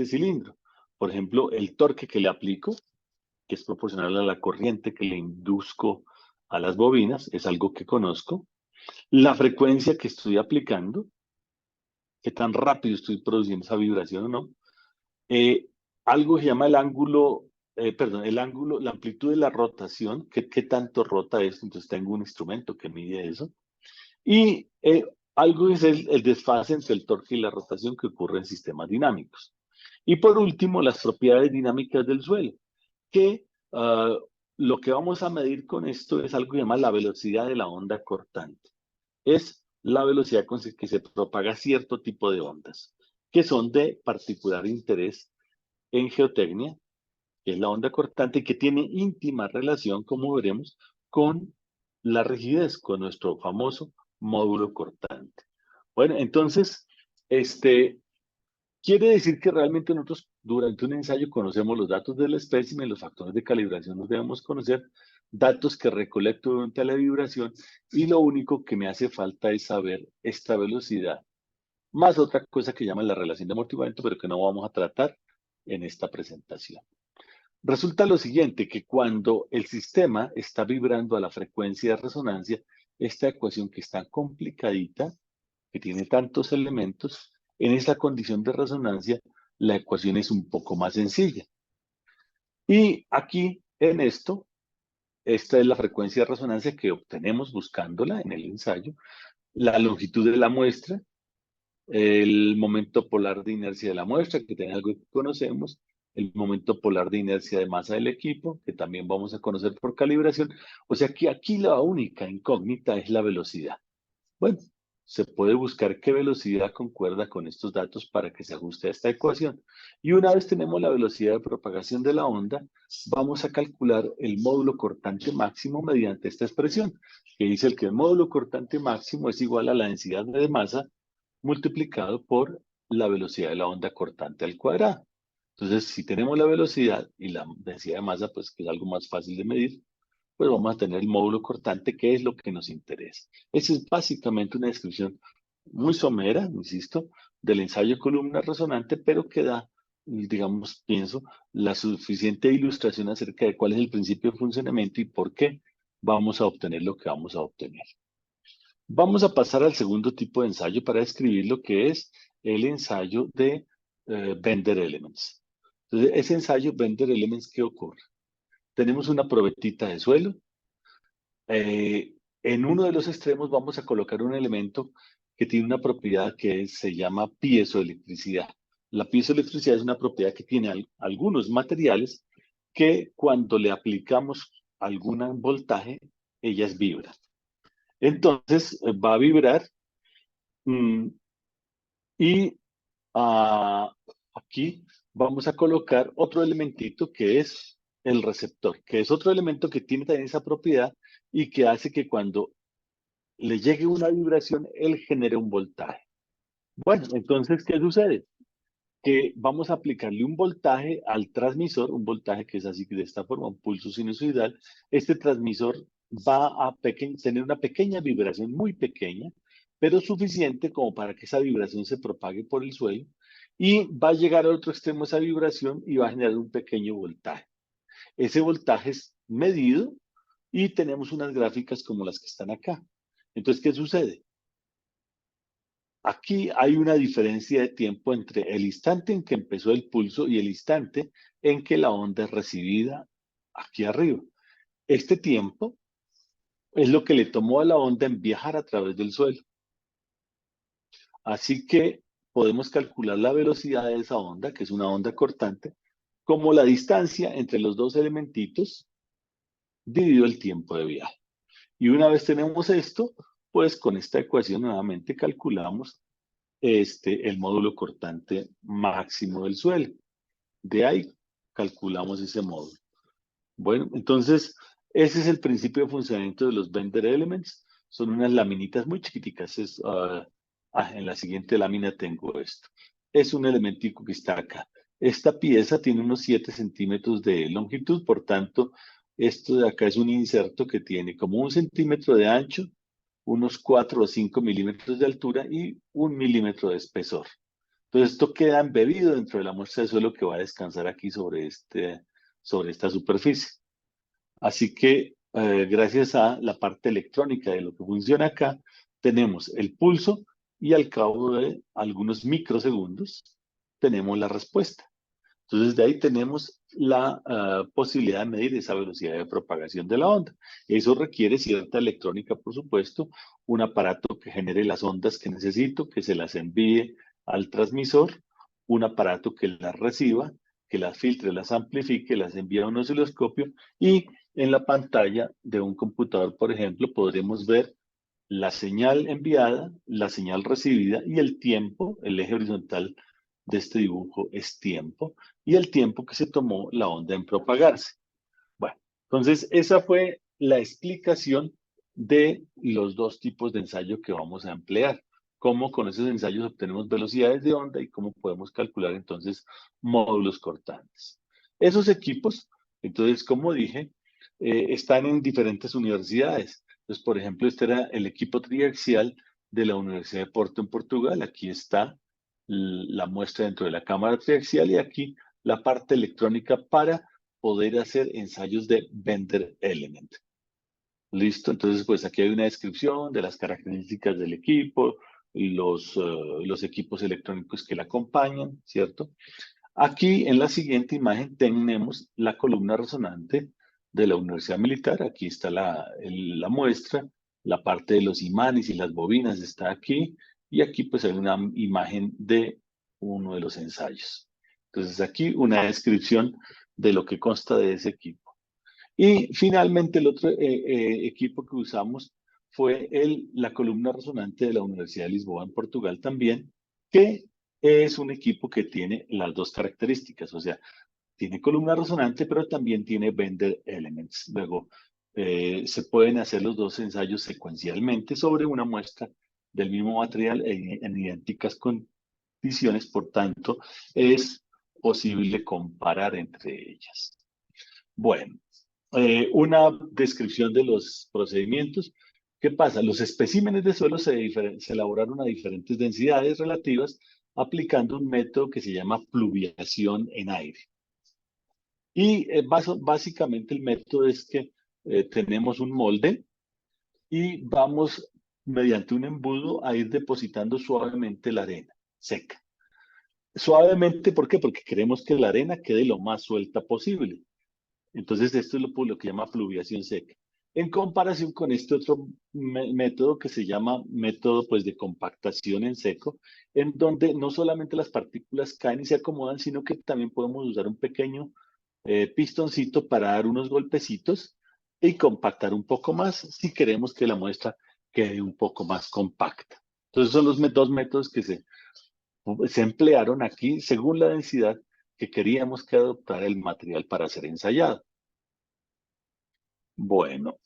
cilindro. Por ejemplo, el torque que le aplico, que es proporcional a la corriente que le induzco a las bobinas, es algo que conozco. La frecuencia que estoy aplicando, qué tan rápido estoy produciendo esa vibración o no. Eh, Algo que se llama el ángulo, el ángulo, la amplitud de la rotación, qué tanto rota esto. Entonces tengo un instrumento que mide eso. Y algo es el desfase entre el torque y la rotación que ocurre en sistemas dinámicos. Y por último, las propiedades dinámicas del suelo, que lo que vamos a medir con esto es algo que se llama la velocidad de la onda cortante. Es la velocidad con que se propaga cierto tipo de ondas, que son de particular interés en geotecnia, que es la onda cortante, que tiene íntima relación, como veremos, con la rigidez, con nuestro famoso módulo cortante. Bueno, entonces, quiere decir que realmente nosotros durante un ensayo conocemos los datos del espécimen, los factores de calibración los debemos conocer, datos que recolecto durante la vibración, y lo único que me hace falta es saber esta velocidad, más otra cosa que llaman la relación de amortiguamiento, pero que no vamos a tratar en esta presentación. Resulta lo siguiente, que cuando el sistema está vibrando a la frecuencia de resonancia, esta ecuación que está complicadita, que tiene tantos elementos, en esa condición de resonancia, la ecuación es un poco más sencilla. Y aquí, en esto, esta es la frecuencia de resonancia que obtenemos buscándola en el ensayo, la longitud de la muestra, el momento polar de inercia de la muestra, que tiene algo que conocemos, el momento polar de inercia de masa del equipo, que también vamos a conocer por calibración. O sea que aquí la única incógnita es la velocidad. Bueno, se puede buscar qué velocidad concuerda con estos datos para que se ajuste a esta ecuación. Y una vez tenemos la velocidad de propagación de la onda, vamos a calcular el módulo cortante máximo mediante esta expresión, que dice que el módulo cortante máximo es igual a la densidad de masa multiplicado por la velocidad de la onda cortante al cuadrado. Entonces, si tenemos la velocidad y la densidad de masa, pues que es algo más fácil de medir, pues vamos a tener el módulo cortante, que es lo que nos interesa. Esa es básicamente una descripción muy somera, insisto, del ensayo de columna resonante, pero que da, digamos, pienso, la suficiente ilustración acerca de cuál es el principio de funcionamiento y por qué vamos a obtener lo que vamos a obtener. Vamos a pasar al segundo tipo de ensayo para describir lo que es el ensayo de Bender Elements. Entonces, ese ensayo Bender Elements, ¿qué ocurre? Tenemos una probetita de suelo. En uno de los extremos vamos a colocar un elemento que tiene una propiedad que se llama piezoelectricidad. La piezoelectricidad es una propiedad que tiene algunos materiales que cuando le aplicamos algún voltaje, ellas vibran. Entonces va a vibrar mm, y aquí vamos a colocar otro elementito que es el receptor, que es otro elemento que tiene también esa propiedad y que hace que cuando le llegue una vibración, él genere un voltaje. Bueno, entonces, ¿qué sucede? Que vamos a aplicarle un voltaje al transmisor, un voltaje que es así de esta forma, un pulso sinusoidal. Este transmisor va a tener una pequeña vibración, muy pequeña, pero suficiente como para que esa vibración se propague por el suelo y va a llegar al otro extremo esa vibración y va a generar un pequeño voltaje. Ese voltaje es medido y tenemos unas gráficas como las que están acá. Entonces, ¿qué sucede? Aquí hay una diferencia de tiempo entre el instante en que empezó el pulso y el instante en que la onda es recibida aquí arriba. Este tiempo es lo que le tomó a la onda en viajar a través del suelo. Así que podemos calcular la velocidad de esa onda, que es una onda cortante, como la distancia entre los dos elementitos dividido el tiempo de viaje. Y una vez tenemos esto, pues con esta ecuación nuevamente calculamos el módulo cortante máximo del suelo. De ahí calculamos ese módulo. Bueno, entonces, ese es el principio de funcionamiento de los Bender Elements. Son unas laminitas muy chiquiticas. En la siguiente lámina tengo esto. Es un elementico que está acá. Esta pieza tiene unos 7 centímetros de longitud, por tanto, esto de acá es un inserto que tiene como 1 centímetro de ancho unos 4 o 5 milímetros de altura y 1 milímetro de espesor. Entonces esto queda embebido dentro de la muestra de suelo que va a descansar aquí sobre esta superficie. Así que gracias a la parte electrónica de lo que funciona acá, tenemos el pulso y al cabo de algunos microsegundos tenemos la respuesta. Entonces, de ahí tenemos la posibilidad de medir esa velocidad de propagación de la onda. Eso requiere cierta electrónica, por supuesto, un aparato que genere las ondas que necesito, que se las envíe al transmisor, un aparato que las reciba, que las filtre, las amplifique, las envíe a un osciloscopio y en la pantalla de un computador, por ejemplo, podremos ver la señal enviada, la señal recibida y el tiempo, el eje horizontal de este dibujo es tiempo, y el tiempo que se tomó la onda en propagarse. Bueno, entonces esa fue la explicación de los dos tipos de ensayo que vamos a emplear. Cómo con esos ensayos obtenemos velocidades de onda y cómo podemos calcular entonces módulos cortantes. Esos equipos, entonces, como dije, están en diferentes universidades. Entonces, por ejemplo, este era el equipo triaxial de la Universidad de Porto en Portugal. Aquí está la muestra dentro de la cámara triaxial y aquí la parte electrónica para poder hacer ensayos de Bender Element. Listo, entonces pues aquí hay una descripción de las características del equipo, los equipos electrónicos que la acompañan, ¿cierto? Aquí en la siguiente imagen tenemos la columna resonante de la Universidad Militar. Aquí está la muestra, la parte de los imanes y las bobinas está aquí. Y aquí pues hay una imagen de uno de los ensayos. Entonces aquí una descripción de lo que consta de ese equipo. Y finalmente el otro equipo que usamos fue la columna resonante de la Universidad de Lisboa en Portugal también, que es un equipo que tiene las dos características, o sea, tiene columna resonante, pero también tiene Bender Elements. Luego, se pueden hacer los dos ensayos secuencialmente sobre una muestra del mismo material en idénticas condiciones, por tanto, es posible comparar entre ellas. Bueno, una descripción de los procedimientos. ¿Qué pasa? Los especímenes de suelo se elaboraron a diferentes densidades relativas aplicando un método que se llama pluviación en aire. Y básicamente el método es que tenemos un molde y vamos mediante un embudo a ir depositando suavemente la arena seca. Suavemente, ¿por qué? Porque queremos que la arena quede lo más suelta posible. Entonces, esto es lo que llama pluviación seca. En comparación con este otro método que se llama método pues, de compactación en seco, en donde no solamente las partículas caen y se acomodan, sino que también podemos usar un pequeño pistoncito para dar unos golpecitos y compactar un poco más si queremos que la muestra quede un poco más compacta. Entonces, son los dos métodos que se emplearon aquí según la densidad que queríamos que adoptara el material para ser ensayado. Bueno,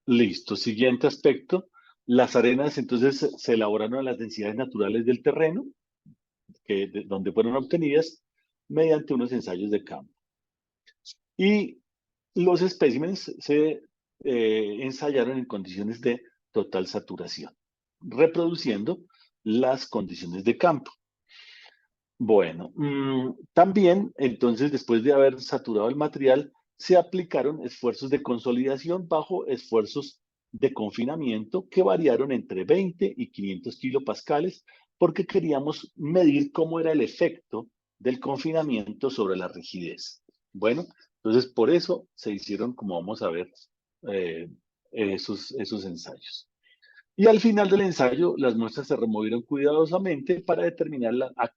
listo. Siguiente aspecto. Las arenas entonces se elaboraron a las densidades naturales del terreno, donde fueron obtenidas mediante unos ensayos de campo. Y los especímenes se ensayaron en condiciones de total saturación, reproduciendo las condiciones de campo. Bueno, también, entonces, después de haber saturado el material, se aplicaron esfuerzos de consolidación bajo esfuerzos de confinamiento que variaron entre 20 y 500 kilopascales porque queríamos medir cómo era el efecto del confinamiento sobre la rigidez. Bueno, entonces por eso se hicieron, como vamos a ver, eh, esos ensayos. Y al final del ensayo, las muestras se removieron cuidadosamente para determinar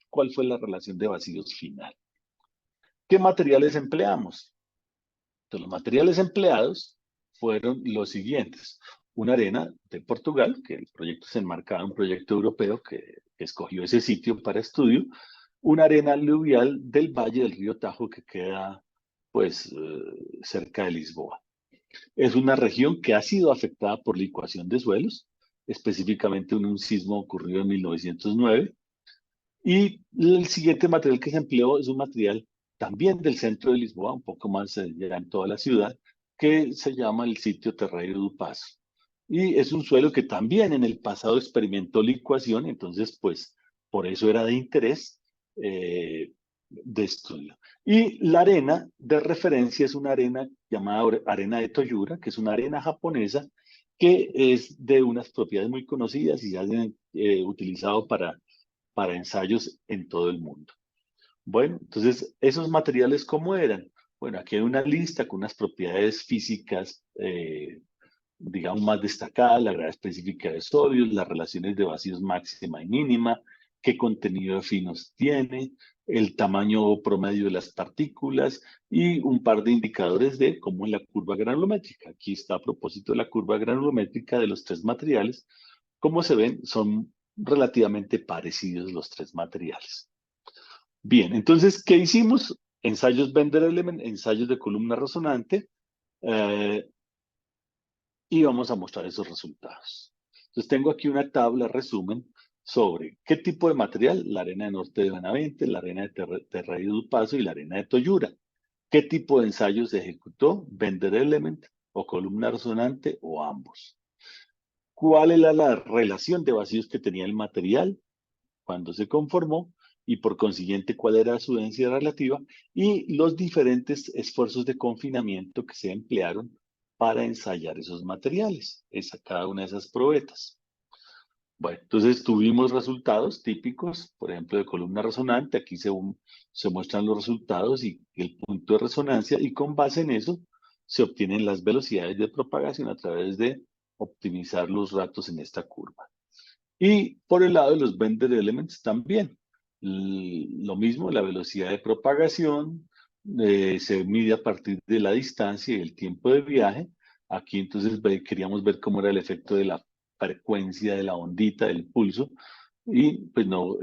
cuál fue la relación de vacíos final. ¿Qué materiales empleamos? Entonces, los materiales empleados fueron los siguientes. Una arena de Portugal, que el proyecto se enmarcaba en un proyecto europeo que escogió ese sitio para estudio. Una arena aluvial del valle del río Tajo que queda, pues, cerca de Lisboa. Es una región que ha sido afectada por licuación de suelos, específicamente en un sismo ocurrido en 1909. Y el siguiente material que se empleó es un material también del centro de Lisboa, un poco más allá en toda la ciudad, que se llama el sitio Terreiro do Paso. y es un suelo que también en el pasado experimentó licuación, entonces pues por eso era de interés de estudio. Y la arena de referencia es una arena llamada arena de Toyura, que es una arena japonesa que es de unas propiedades muy conocidas y ya se han utilizado para ensayos en todo el mundo. Bueno, entonces, ¿esos materiales cómo eran? Bueno, aquí hay una lista con unas propiedades físicas, digamos, más destacadas, la gravedad específica de sodio, las relaciones de vacíos máxima y mínima, qué contenido de finos tiene, el tamaño promedio de las partículas y un par de indicadores de cómo es la curva granulométrica. Aquí está a propósito de la curva granulométrica de los tres materiales. Como se ven, son relativamente parecidos los tres materiales. Bien, entonces, ¿qué hicimos? Ensayos Bender-Element, ensayos de columna resonante, eh, y vamos a mostrar esos resultados. Entonces, tengo aquí una tabla resumen sobre qué tipo de material, la arena de Norte de Benavente, la arena de Terra y Dupaso y la arena de Toyura. ¿Qué tipo de ensayos se ejecutó? Bender-Element o columna resonante o ambos. ¿Cuál era la relación de vacíos que tenía el material cuando se conformó y por consiguiente cuál era su densidad relativa y los diferentes esfuerzos de confinamiento que se emplearon para ensayar esos materiales, cada una de esas probetas? Bueno, entonces tuvimos resultados típicos, por ejemplo, de columna resonante. Aquí se muestran los resultados y el punto de resonancia y con base en eso se obtienen las velocidades de propagación a través de optimizar los datos en esta curva. Y por el lado de los Bender Elements también. Lo mismo, la velocidad de propagación se mide a partir de la distancia y el tiempo de viaje. Aquí entonces queríamos ver cómo era el efecto de la frecuencia de la ondita, del pulso. Y pues no,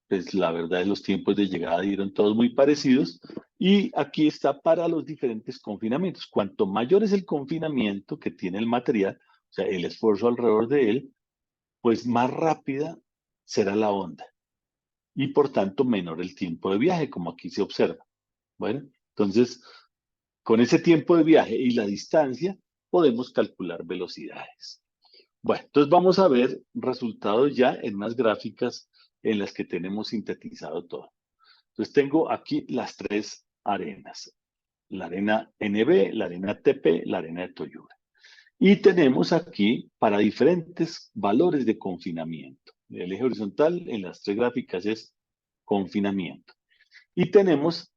pues la verdad es los tiempos de llegada dieron todos muy parecidos. Y aquí está para los diferentes confinamientos. Cuanto mayor es el confinamiento que tiene el material, o sea, el esfuerzo alrededor de él, pues más rápida será la onda y por tanto menor el tiempo de viaje, como aquí se observa. Bueno, entonces, con ese tiempo de viaje y la distancia, podemos calcular velocidades. Bueno, entonces vamos a ver resultados ya en unas gráficas en las que tenemos sintetizado todo. Entonces tengo aquí las tres arenas, la arena NB, la arena TP, la arena de Toyura. Y tenemos aquí para diferentes valores de confinamiento. El eje horizontal en las tres gráficas es confinamiento. Y tenemos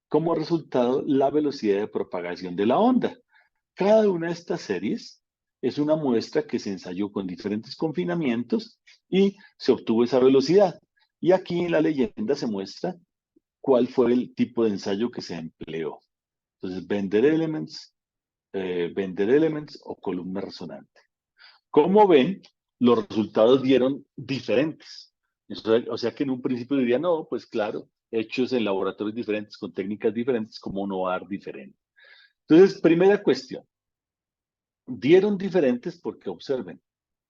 como resultado la velocidad de propagación de la onda. Cada una de estas series es una muestra que se ensayó con diferentes confinamientos y se obtuvo esa velocidad. Y aquí en la leyenda se muestra cuál fue el tipo de ensayo que se empleó. Entonces, Bender Elements o columna resonante. Como ven, los resultados dieron diferentes. O sea que en un principio diría, no, pues claro, hechos en laboratorios diferentes, con técnicas diferentes, ¿cómo no va a dar diferente? Entonces, primera cuestión, dieron diferentes porque observen,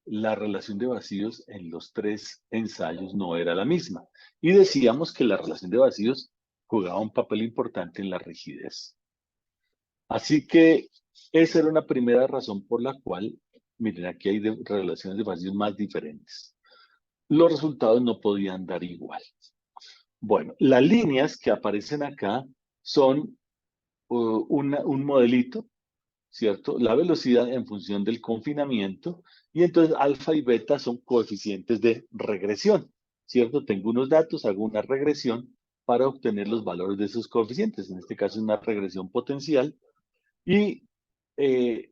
la relación de vacíos en los tres ensayos no era la misma. Y decíamos que la relación de vacíos jugaba un papel importante en la rigidez. Así que esa era una primera razón por la cual, miren, aquí hay relaciones de vacíos más diferentes. Los resultados no podían dar igual. Bueno, las líneas que aparecen acá son un modelito, ¿cierto? La velocidad en función del confinamiento y entonces alfa y beta son coeficientes de regresión, ¿cierto? Tengo unos datos, hago una regresión para obtener los valores de esos coeficientes. En este caso es una regresión potencial y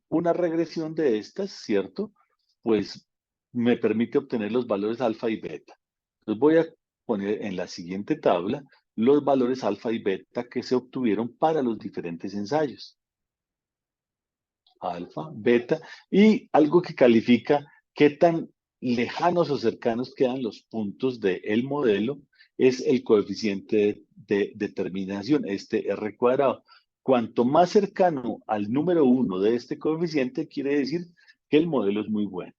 una regresión de estas, ¿cierto? Pues me permite obtener los valores alfa y beta. Entonces voy a poner en la siguiente tabla los valores alfa y beta que se obtuvieron para los diferentes ensayos. Alfa, beta, y algo que califica qué tan lejanos o cercanos quedan los puntos del modelo es el coeficiente de determinación, este R cuadrado. Cuanto más cercano al número 1 de este coeficiente, quiere decir que el modelo es muy bueno,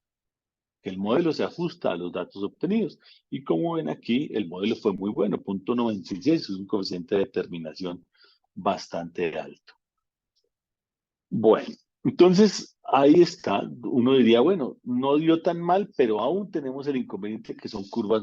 que el modelo se ajusta a los datos obtenidos. Y como ven aquí, el modelo fue muy bueno, 0.96, es un coeficiente de determinación bastante alto. Bueno, Entonces, ahí está. Uno diría, bueno, no dio tan mal, pero aún tenemos el inconveniente que son curvas